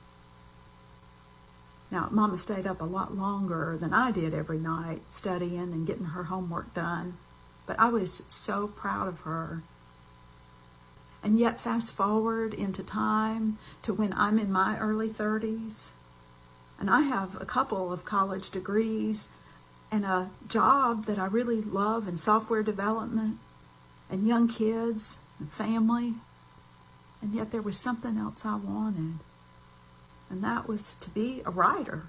Now, Mama stayed up a lot longer than I did every night, studying and getting her homework done. But I was so proud of her. And yet, fast forward into time to when I'm in my early 30s, and I have a couple of college degrees and a job that I really love in software development and young kids and family. And yet there was something else I wanted. And that was to be a writer,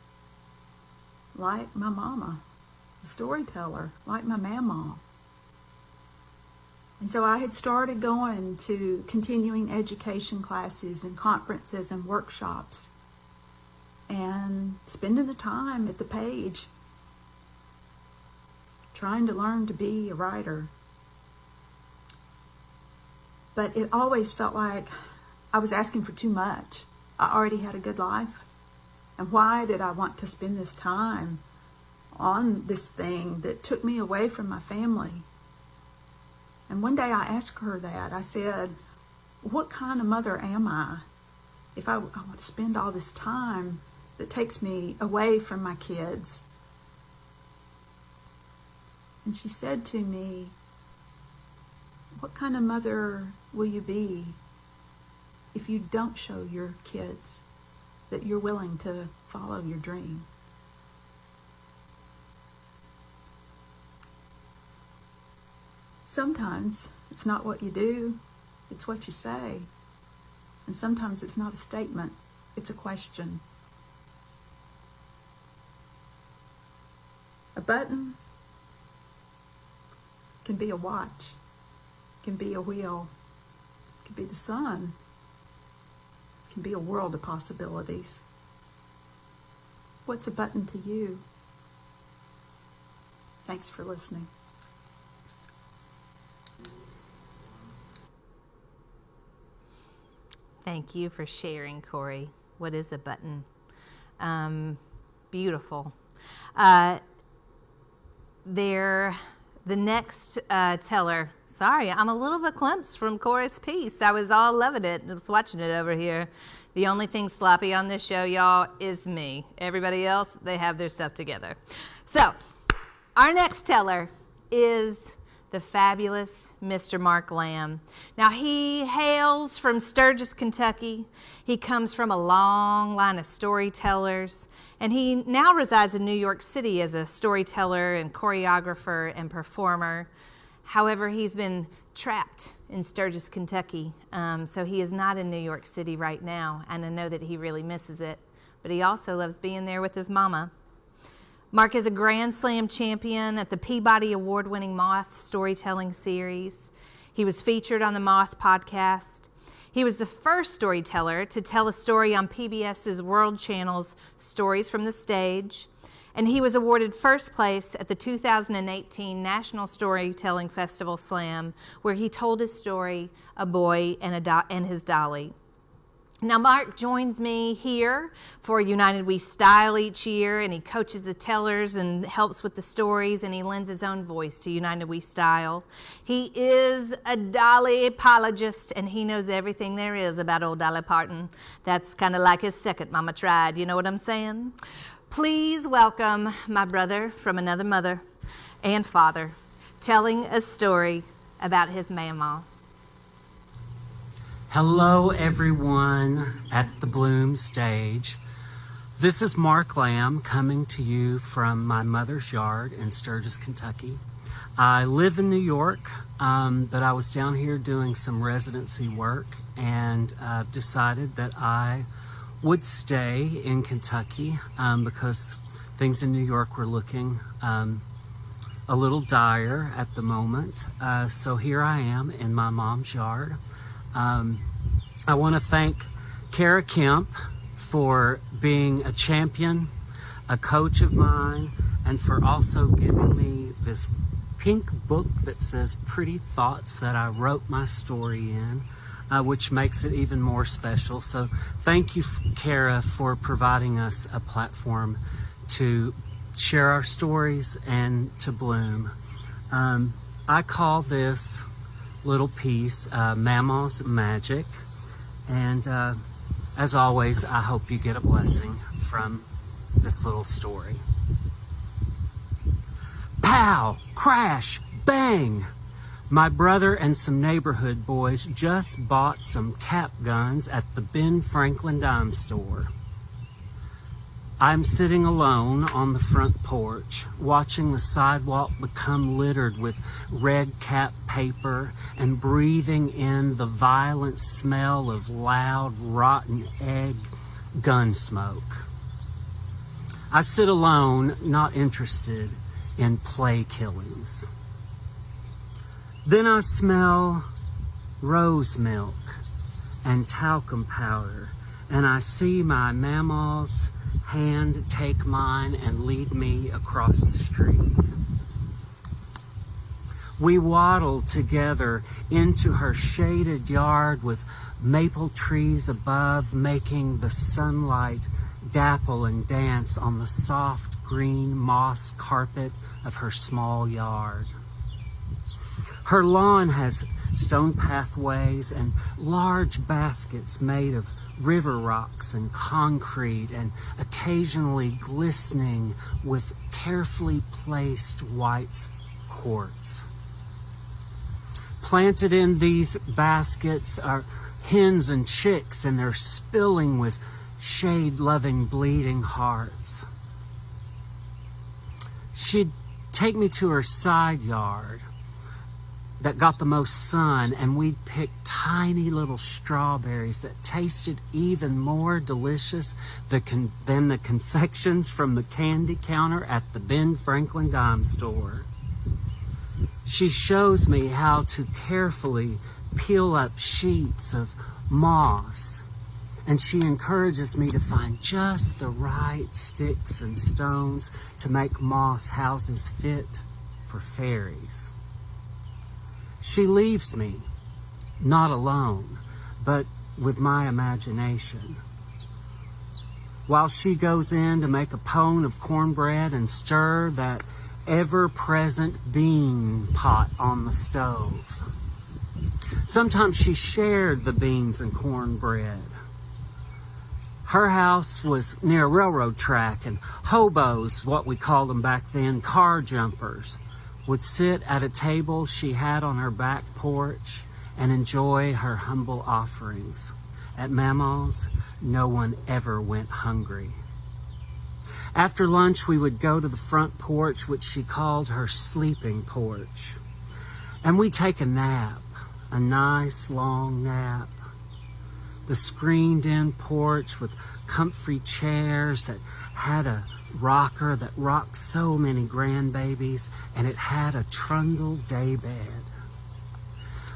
like my mama, a storyteller, like my mama. And so I had started going to continuing education classes and conferences and workshops. and spending the time at the page trying to learn to be a writer. But it always felt like I was asking for too much. I already had a good life. And why did I want to spend this time on this thing that took me away from my family? And one day I asked her that. I said, what kind of mother am I if I want to spend all this time that takes me away from my kids? And she said to me, what kind of mother will you be if you don't show your kids that you're willing to follow your dream? Sometimes it's not what you do, it's what you say. And sometimes it's not a statement, it's a question. A button can be a watch, can be a wheel, can be the sun, can be a world of possibilities. What's a button to you? Thanks for listening. Thank you for sharing, Corey. What is a button? Beautiful. The next teller. Sorry, I'm a little bit glimpsed from Corey's piece. I was all loving it. I was watching it over here. The only thing sloppy on this show, y'all, is me. Everybody else, they have their stuff together. So, our next teller is the fabulous Mr. Mark Lamb. Now, he hails from Sturgis, Kentucky. He comes from a long line of storytellers, and he now resides in New York City as a storyteller and choreographer and performer. However, he's been trapped in Sturgis, Kentucky, so he is not in New York City right now, and I know that he really misses it, but he also loves being there with his mama. Mark is a Grand Slam champion at the Peabody Award-winning Moth Storytelling Series. He was featured on the Moth podcast. He was the first storyteller to tell a story on PBS's World Channel's Stories from the Stage, and he was awarded first place at the 2018 National Storytelling Festival Slam, where he told his story, A Boy and His Dolly. Now, Mark joins me here for United We Style each year, and he coaches the tellers and helps with the stories, and he lends his own voice to United We Style. He is a Dolly apologist, and he knows everything there is about old Dolly Parton. That's kind of like his second mama tried, you know what I'm saying? Please welcome my brother from another mother and father, telling a story about his mama. Hello, everyone at the Bloom stage. This is Mark Lamb coming to you from my mother's yard in Sturgis, Kentucky. I live in New York, but I was down here doing some residency work and decided that I would stay in Kentucky because things in New York were looking a little dire at the moment. So here I am in my mom's yard. I want to thank Kara Kemp for being a champion, a coach of mine, and for also giving me this pink book that says Pretty Thoughts that I wrote my story in, which makes it even more special. So thank you, Kara, for providing us a platform to share our stories and to bloom. I call this little piece Mama's Magic, and as always, I hope you get a blessing from this little story. Pow! Crash! Bang! My brother and some neighborhood boys just bought some cap guns at the Ben Franklin dime store. I'm sitting alone on the front porch, watching the sidewalk become littered with red cap paper and breathing in the violent smell of loud, rotten egg gun smoke. I sit alone, not interested in play killings. Then I smell rose milk and talcum powder, and I see my mama's hand take mine and lead me across the street. We waddled together into her shaded yard with maple trees above, making the sunlight dapple and dance on the soft green moss carpet of her small yard. Her lawn has stone pathways and large baskets made of river rocks and concrete, and occasionally glistening with carefully placed white quartz. Planted in these baskets are hens and chicks, and they're spilling with shade-loving, bleeding hearts. She'd take me to her side yard that got the most sun, and we'd pick tiny little strawberries that tasted even more delicious than the confections from the candy counter at the Ben Franklin dime store. She shows me how to carefully peel up sheets of moss, and she encourages me to find just the right sticks and stones to make moss houses fit for fairies. She leaves me, not alone, but with my imagination. While she goes in to make a pone of cornbread and stir that ever-present bean pot on the stove. Sometimes she shared the beans and cornbread. Her house was near a railroad track, and hobos, what we called them back then, car jumpers, would sit at a table she had on her back porch and enjoy her humble offerings. At Mama's, no one ever went hungry. After lunch, we would go to the front porch, which she called her sleeping porch, and we'd take a nap, a nice long nap. The screened-in porch with comfy chairs that had a rocker that rocked so many grandbabies, and it had a trundle daybed.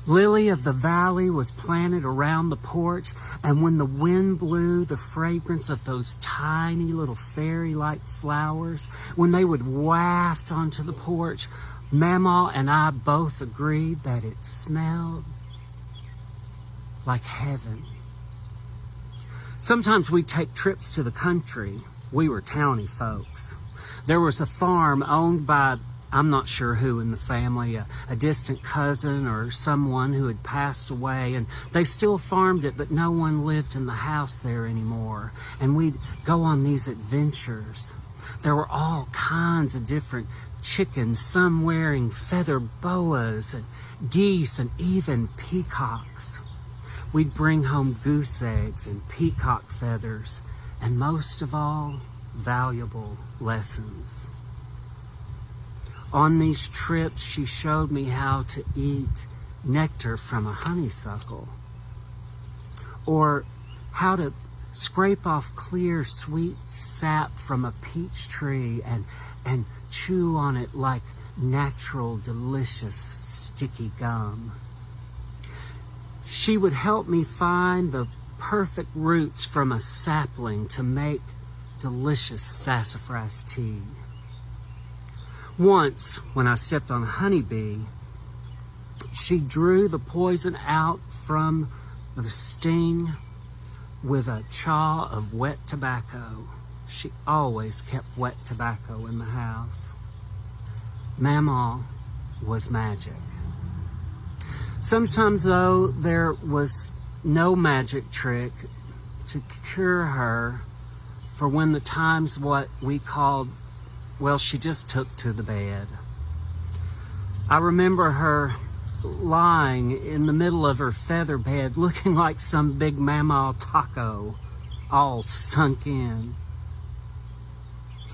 Lily of the Valley was planted around the porch, and when the wind blew, the fragrance of those tiny little fairy-like flowers, when they would waft onto the porch, Mama and I both agreed that it smelled like heaven. Sometimes we'd take trips to the country. We were towny folks. There was a farm owned by, I'm not sure who in the family, a distant cousin or someone who had passed away, and they still farmed it, but no one lived in the house there anymore. And we'd go on these adventures. There were all kinds of different chickens, some wearing feather boas, and geese, and even peacocks. We'd bring home goose eggs and peacock feathers, and most of all, valuable lessons. On these trips, she showed me how to eat nectar from a honeysuckle, or how to scrape off clear, sweet sap from a peach tree and chew on it like natural, delicious, sticky gum. She would help me find the perfect roots from a sapling to make delicious sassafras tea. Once, when I stepped on a honeybee, she drew the poison out from the sting with a chaw of wet tobacco. She always kept wet tobacco in the house. Mama was magic. Sometimes, though, there was no magic trick to cure her for when the times what we called, well, she just took to the bed. I remember her lying in the middle of her feather bed looking like some big mama taco, all sunk in.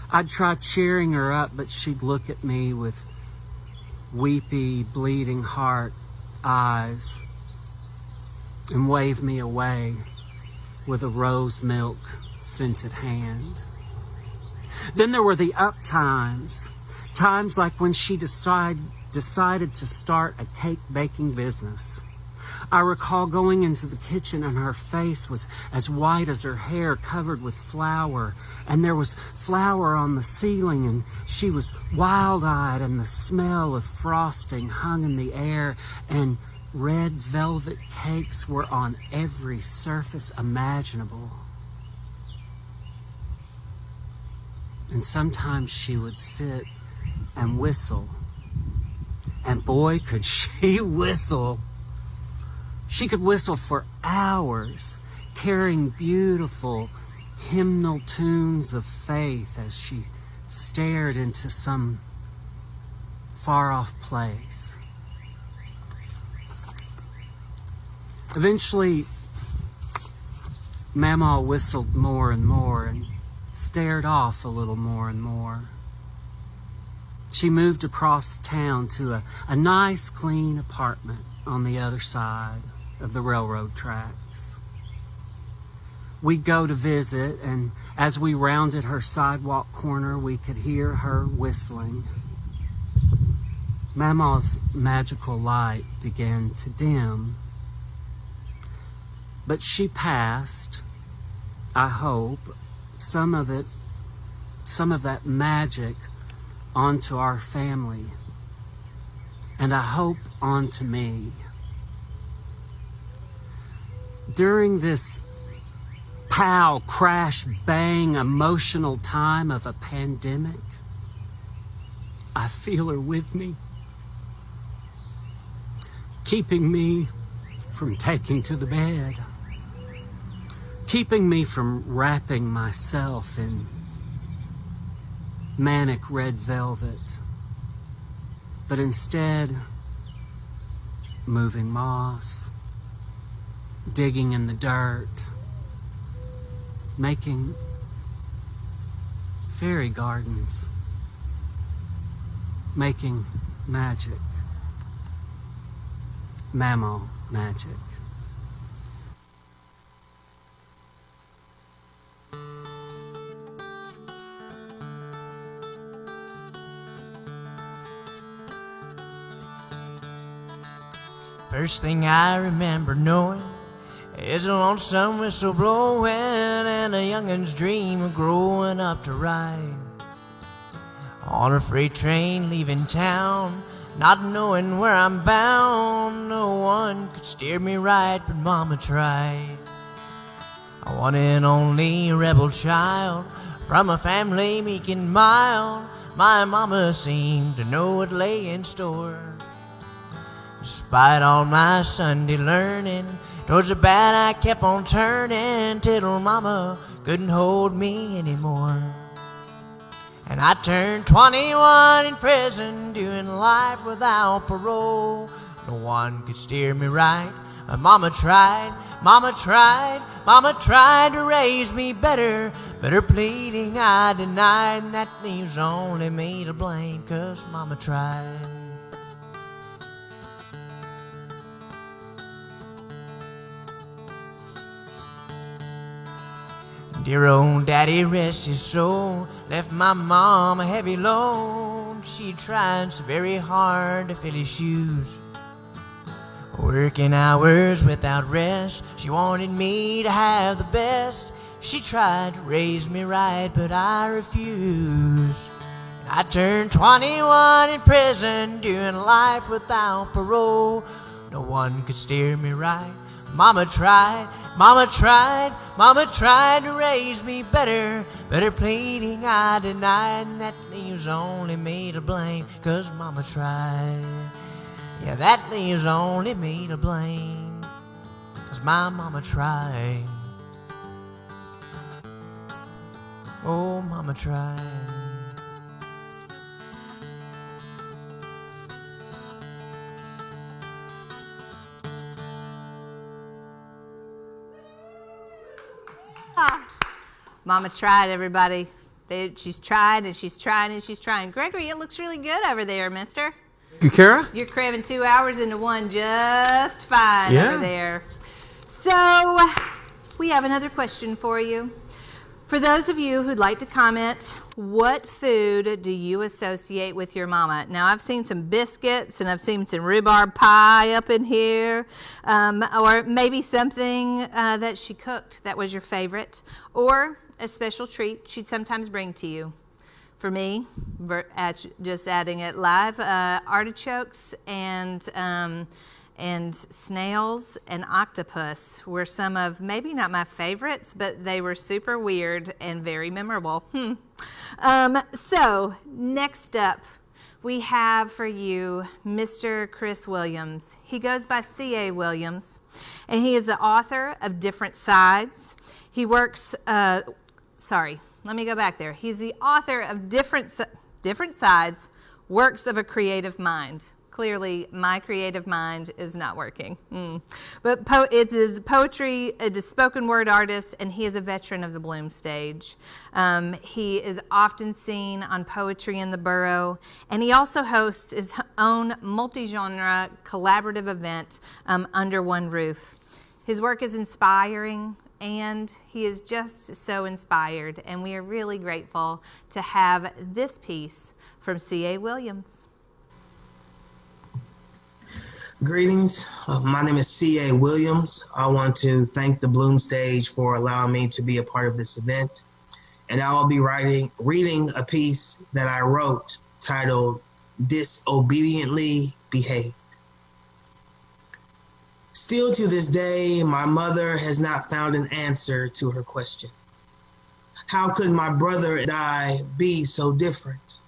I'd try cheering her up, but she'd look at me with weepy, bleeding heart eyes and wave me away with a rose milk scented hand. Then there were the up times like when she decided to start a cake baking business. I recall going into the kitchen and her face was as white as her hair, covered with flour. And there was flour on the ceiling, and she was wild-eyed, and the smell of frosting hung in the air, and red velvet cakes were on every surface imaginable. And sometimes she would sit and whistle. And boy, could she whistle. She could whistle for hours, carrying beautiful hymnal tunes of faith as she stared into some far-off place. Eventually, Mama whistled more and more and stared off a little more and more. She moved across town to a nice, clean apartment on the other side of the railroad tracks. We'd go to visit, and as we rounded her sidewalk corner, we could hear her whistling. Mama's magical light began to dim. But she passed, I hope, some of that magic onto our family, and I hope onto me. During this pow, crash, bang emotional time of a pandemic, I feel her with me, keeping me from taking to the bed, keeping me from wrapping myself in manic red velvet, but instead moving moss, digging in the dirt, making fairy gardens, making magic, Mama magic. First thing I remember knowing is a lonesome whistle blowing and a youngin's dream of growing up to ride on a freight train leaving town, not knowing where I'm bound. No one could steer me right, but Mama tried. A one and only rebel child from a family meek and mild, my Mama seemed to know what lay in store. Despite all my Sunday learning, towards the bad I kept on turning till Mama couldn't hold me anymore. And I turned 21 in prison, doing life without parole. No one could steer me right, but Mama tried, Mama tried, Mama tried to raise me better. But her pleading I denied, and that leaves only me to blame, 'cause Mama tried. Dear old daddy, rest his soul, left my mom a heavy load. She tried so very hard to fill his shoes, working hours without rest. She wanted me to have the best. She tried to raise me right, but I refused. And I turned 21 in prison, doing life without parole. No one could steer me right. Mama tried, Mama tried, Mama tried to raise me better, but her pleading I denied, and that leaves only me to blame, 'cause Mama tried. Yeah, that leaves only me to blame, 'cause my Mama tried. Oh, Mama tried. Mama tried, everybody. She's tried and she's trying and she's trying. Gregory, it looks really good over there, mister. You, Kara? You're cramming 2 hours into one just fine over there. So, we have another question for you. For those of you who'd like to comment, what food do you associate with your mama? Now, I've seen some biscuits and I've seen some rhubarb pie up in here, or maybe something that she cooked that was your favorite, or a special treat she'd sometimes bring to you. For me, just adding it live, artichokes and snails and octopus were some of, maybe not my favorites, but they were super weird and very memorable. So next up, we have for you Mr. Chris Williams. He goes by C.A. Williams, and he is the author of Different Sides. He works, let me go back there. He's the author of Different Sides, Works of a Creative Mind. Clearly, my creative mind is not working. But it is poetry, it is spoken word artist, and he is a veteran of the Bloom stage. He is often seen on Poetry in the Borough, and he also hosts his own multi-genre collaborative event under one roof. His work is inspiring, and he is just so inspired, and we are really grateful to have this piece from C.A. Williams. Greetings. My name is C.A. Williams. I want to thank the Bloom Stage for allowing me to be a part of this event. And I will be reading a piece that I wrote titled Disobediently Behaved. Still to this day, my mother has not found an answer to her question. How could my brother and I be so different?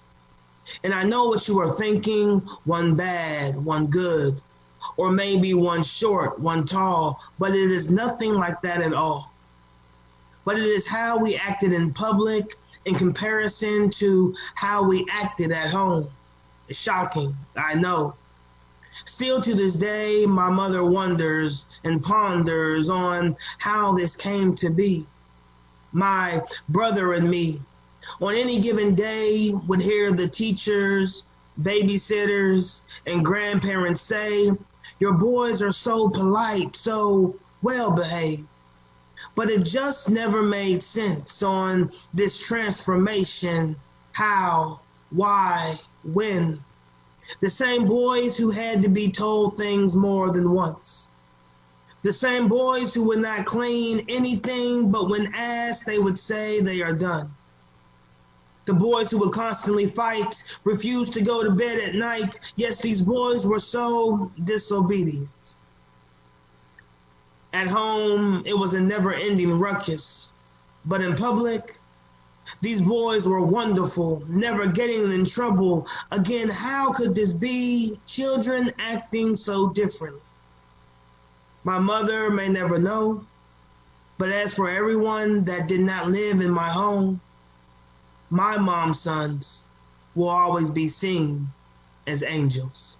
And I know what you are thinking, one bad, one good, or maybe one short, one tall, but it is nothing like that at all. But it is how we acted in public in comparison to how we acted at home. It's shocking, I know. Still to this day, my mother wonders and ponders on how this came to be. My brother and me, on any given day, would hear the teachers, babysitters, and grandparents say, "Your boys are so polite, so well behaved." But it just never made sense on this transformation. How, why, when? The same boys who had to be told things more than once. The same boys who would not clean anything, but when asked, they would say they are done. The boys who would constantly fight, refuse to go to bed at night. Yes, these boys were so disobedient. At home, it was a never-ending ruckus. But in public, these boys were wonderful, never getting in trouble. Again, how could this be? Children acting so differently. My mother may never know, but as for everyone that did not live in my home, my mom's sons will always be seen as angels.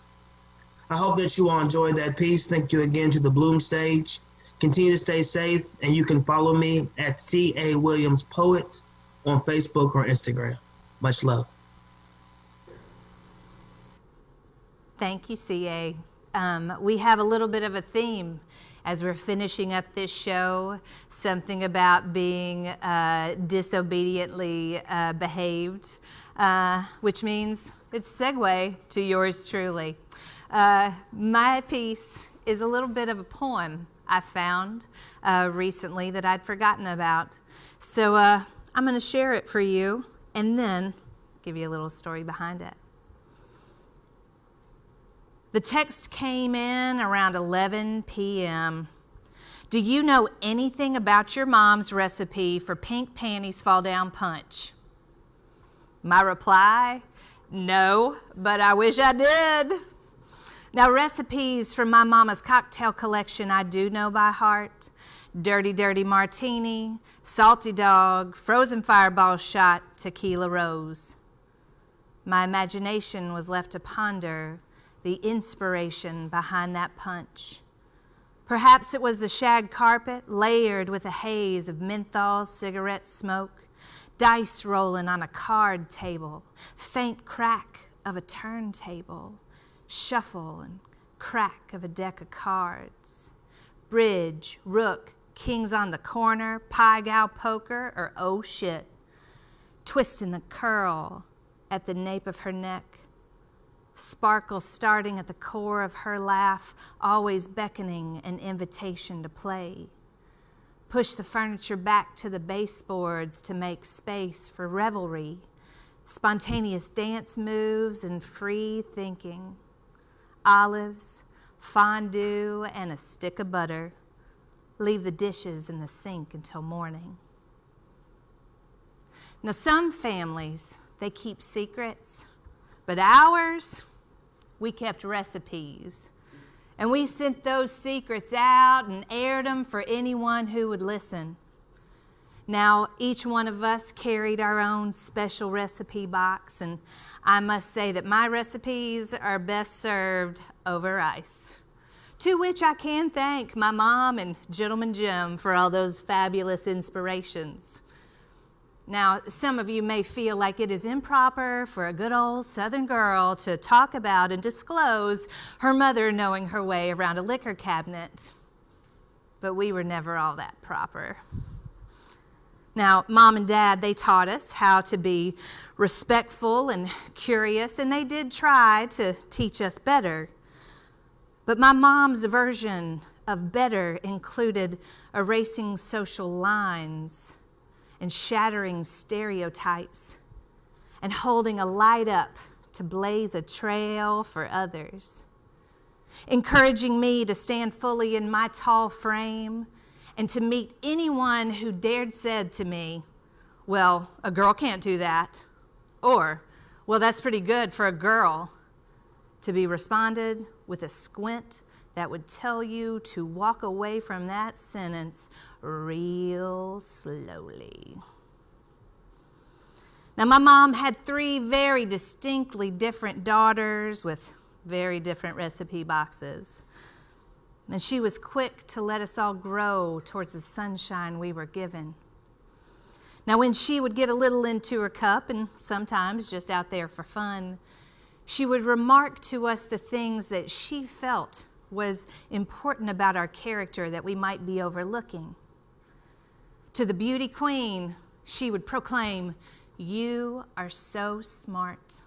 I hope that you all enjoyed that piece. Thank you again to the Bloom Stage. Continue to stay safe, and you can follow me at C.A. Williams Poet on Facebook or Instagram. Much love. Thank you, C.A. We have a little bit of a theme as we're finishing up this show, something about being disobediently behaved, which means it's a segue to yours truly. My piece is a little bit of a poem I found recently that I'd forgotten about. So I'm going to share it for you and then give you a little story behind it. The text came in around 11 p.m. Do you know anything about your mom's recipe for pink panties fall down punch? My reply, no, but I wish I did. Now, recipes from my mama's cocktail collection I do know by heart. Dirty, dirty martini, salty dog, frozen fireball shot, tequila rose. My imagination was left to ponder the inspiration behind that punch. Perhaps it was the shag carpet layered with a haze of menthol cigarette smoke, dice rolling on a card table, faint crack of a turntable, shuffle and crack of a deck of cards, bridge, rook, Kings on the Corner, Pie Gal Poker, or Oh Shit, twisting the curl at the nape of her neck, sparkle starting at the core of her laugh, always beckoning an invitation to play. Push the furniture back to the baseboards to make space for revelry, spontaneous dance moves and free thinking. Olives, fondue, and a stick of butter. Leave the dishes in the sink until morning. Now, some families, they keep secrets, but ours, we kept recipes. And we sent those secrets out and aired them for anyone who would listen. Now, each one of us carried our own special recipe box, and I must say that my recipes are best served over ice. To which I can thank my mom and Gentleman Jim for all those fabulous inspirations. Now, some of you may feel like it is improper for a good old Southern girl to talk about and disclose her mother knowing her way around a liquor cabinet. But we were never all that proper. Now, Mom and Dad, they taught us how to be respectful and curious, and they did try to teach us better. But my mom's version of better included erasing social lines and shattering stereotypes and holding a light up to blaze a trail for others, encouraging me to stand fully in my tall frame and to meet anyone who dared said to me, well, a girl can't do that, or, well, that's pretty good for a girl, to be responded with a squint that would tell you to walk away from that sentence real slowly. Now, my mom had 3 very distinctly different daughters with very different recipe boxes. And she was quick to let us all grow towards the sunshine we were given. Now, when she would get a little into her cup, and sometimes just out there for fun, she would remark to us the things that she felt was important about our character that we might be overlooking. To the beauty queen, she would proclaim, "You are so smart."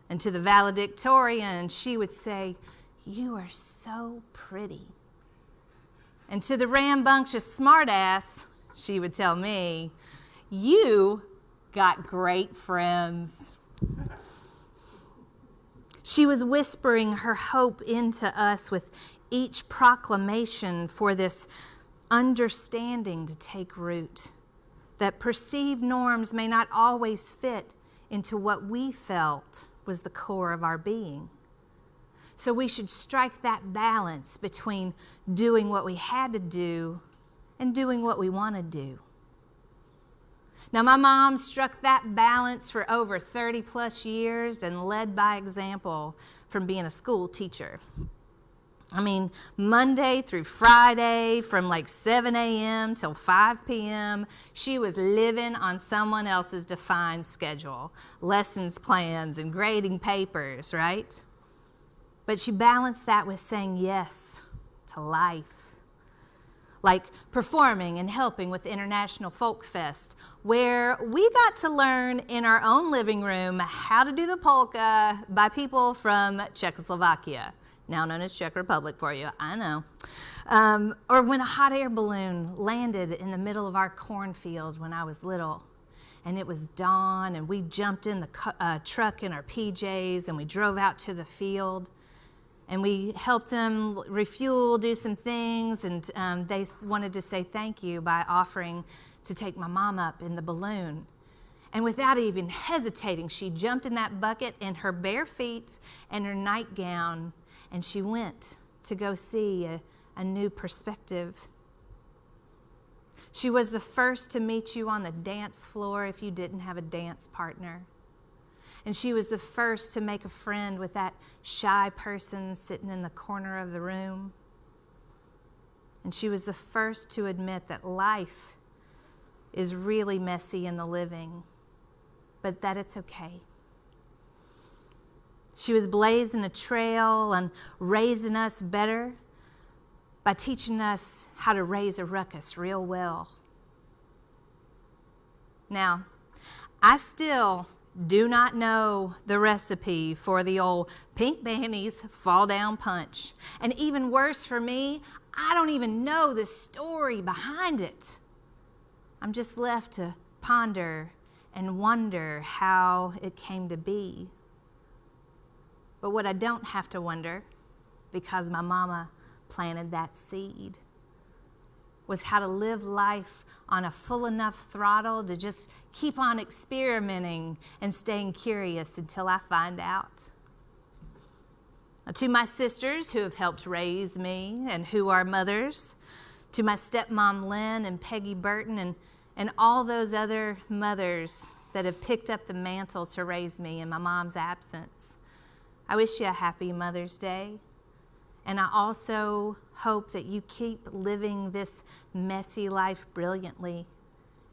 And to the valedictorian, she would say, "You are so pretty." And to the rambunctious smartass, she would tell me, "You got great friends." She was whispering her hope into us with each proclamation for this understanding to take root, that perceived norms may not always fit into what we felt was the core of our being. So we should strike that balance between doing what we had to do and doing what we want to do. Now, my mom struck that balance for over 30 plus years and led by example from being a school teacher. I mean, Monday through Friday from like 7 a.m. till 5 p.m., she was living on someone else's defined schedule, lessons plans and grading papers, right? But she balanced that with saying yes to life. Like performing and helping with International Folk Fest, where we got to learn in our own living room how to do the polka by people from Czechoslovakia, now known as Czech Republic for you, I know. Or when a hot air balloon landed in the middle of our cornfield when I was little, and it was dawn, and we jumped in the truck in our PJs, and we drove out to the field. And we helped them refuel, do some things, and they wanted to say thank you by offering to take my mom up in the balloon. And without even hesitating, she jumped in that bucket in her bare feet and her nightgown, and she went to go see a new perspective. She was the first to meet you on the dance floor if you didn't have a dance partner. And she was the first to make a friend with that shy person sitting in the corner of the room. And she was the first to admit that life is really messy in the living, but that it's okay. She was blazing a trail and raising us better, by teaching us how to raise a ruckus real well. Now, I still do not know the recipe for the old Pink Banny's fall down punch. And even worse for me, I don't even know the story behind it. I'm just left to ponder and wonder how it came to be. But what I don't have to wonder, because my mama planted that seed, was how to live life on a full enough throttle to just keep on experimenting and staying curious until I find out. Now, to my sisters who have helped raise me and who are mothers, to my stepmom Lynn and Peggy Burton and all those other mothers that have picked up the mantle to raise me in my mom's absence, I wish you a happy Mother's Day. And I also hope that you keep living this messy life brilliantly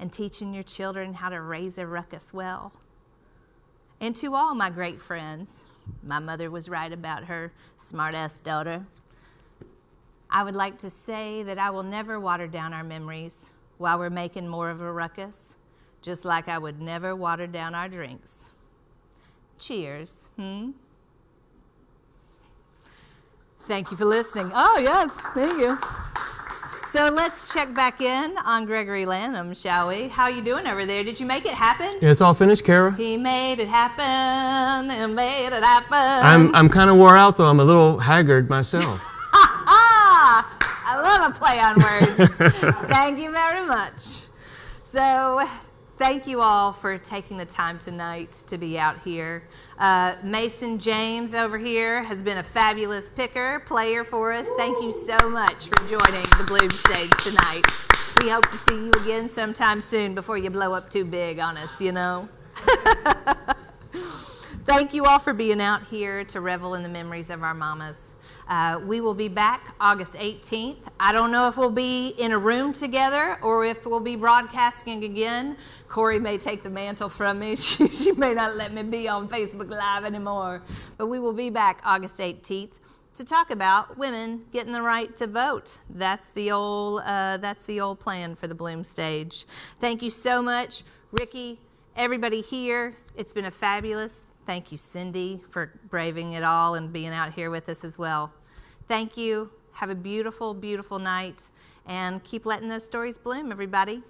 and teaching your children how to raise a ruckus well. And to all my great friends, my mother was right about her smart-ass daughter, I would like to say that I will never water down our memories while we're making more of a ruckus, just like I would never water down our drinks. Cheers. Thank you for listening. Oh, yes, thank you. So let's check back in on Gregory Lanham, shall we? How you doing over there? Did you make it happen? Yeah, it's all finished, Kara. He made it happen and made it happen. I'm kind of wore out, though. I'm a little haggard myself. I love a play on words. Thank you very much. So thank you all for taking the time tonight to be out here. Mason James over here has been a fabulous player for us. Thank you so much for joining the Bloom Stage tonight. We hope to see you again sometime soon before you blow up too big on us, you know. Thank you all for being out here to revel in the memories of our mamas. We will be back August 18th. I don't know if we'll be in a room together or if we'll be broadcasting again. Corey may take the mantle from me. She may not let me be on Facebook Live anymore. But we will be back August 18th to talk about women getting the right to vote. That's the old plan for the Bloom Stage. Thank you so much, Ricky, everybody here. It's been a fabulous. Thank you, Cindy, for braving it all and being out here with us as well. Thank you. Have a beautiful, beautiful night. And keep letting those stories bloom, everybody.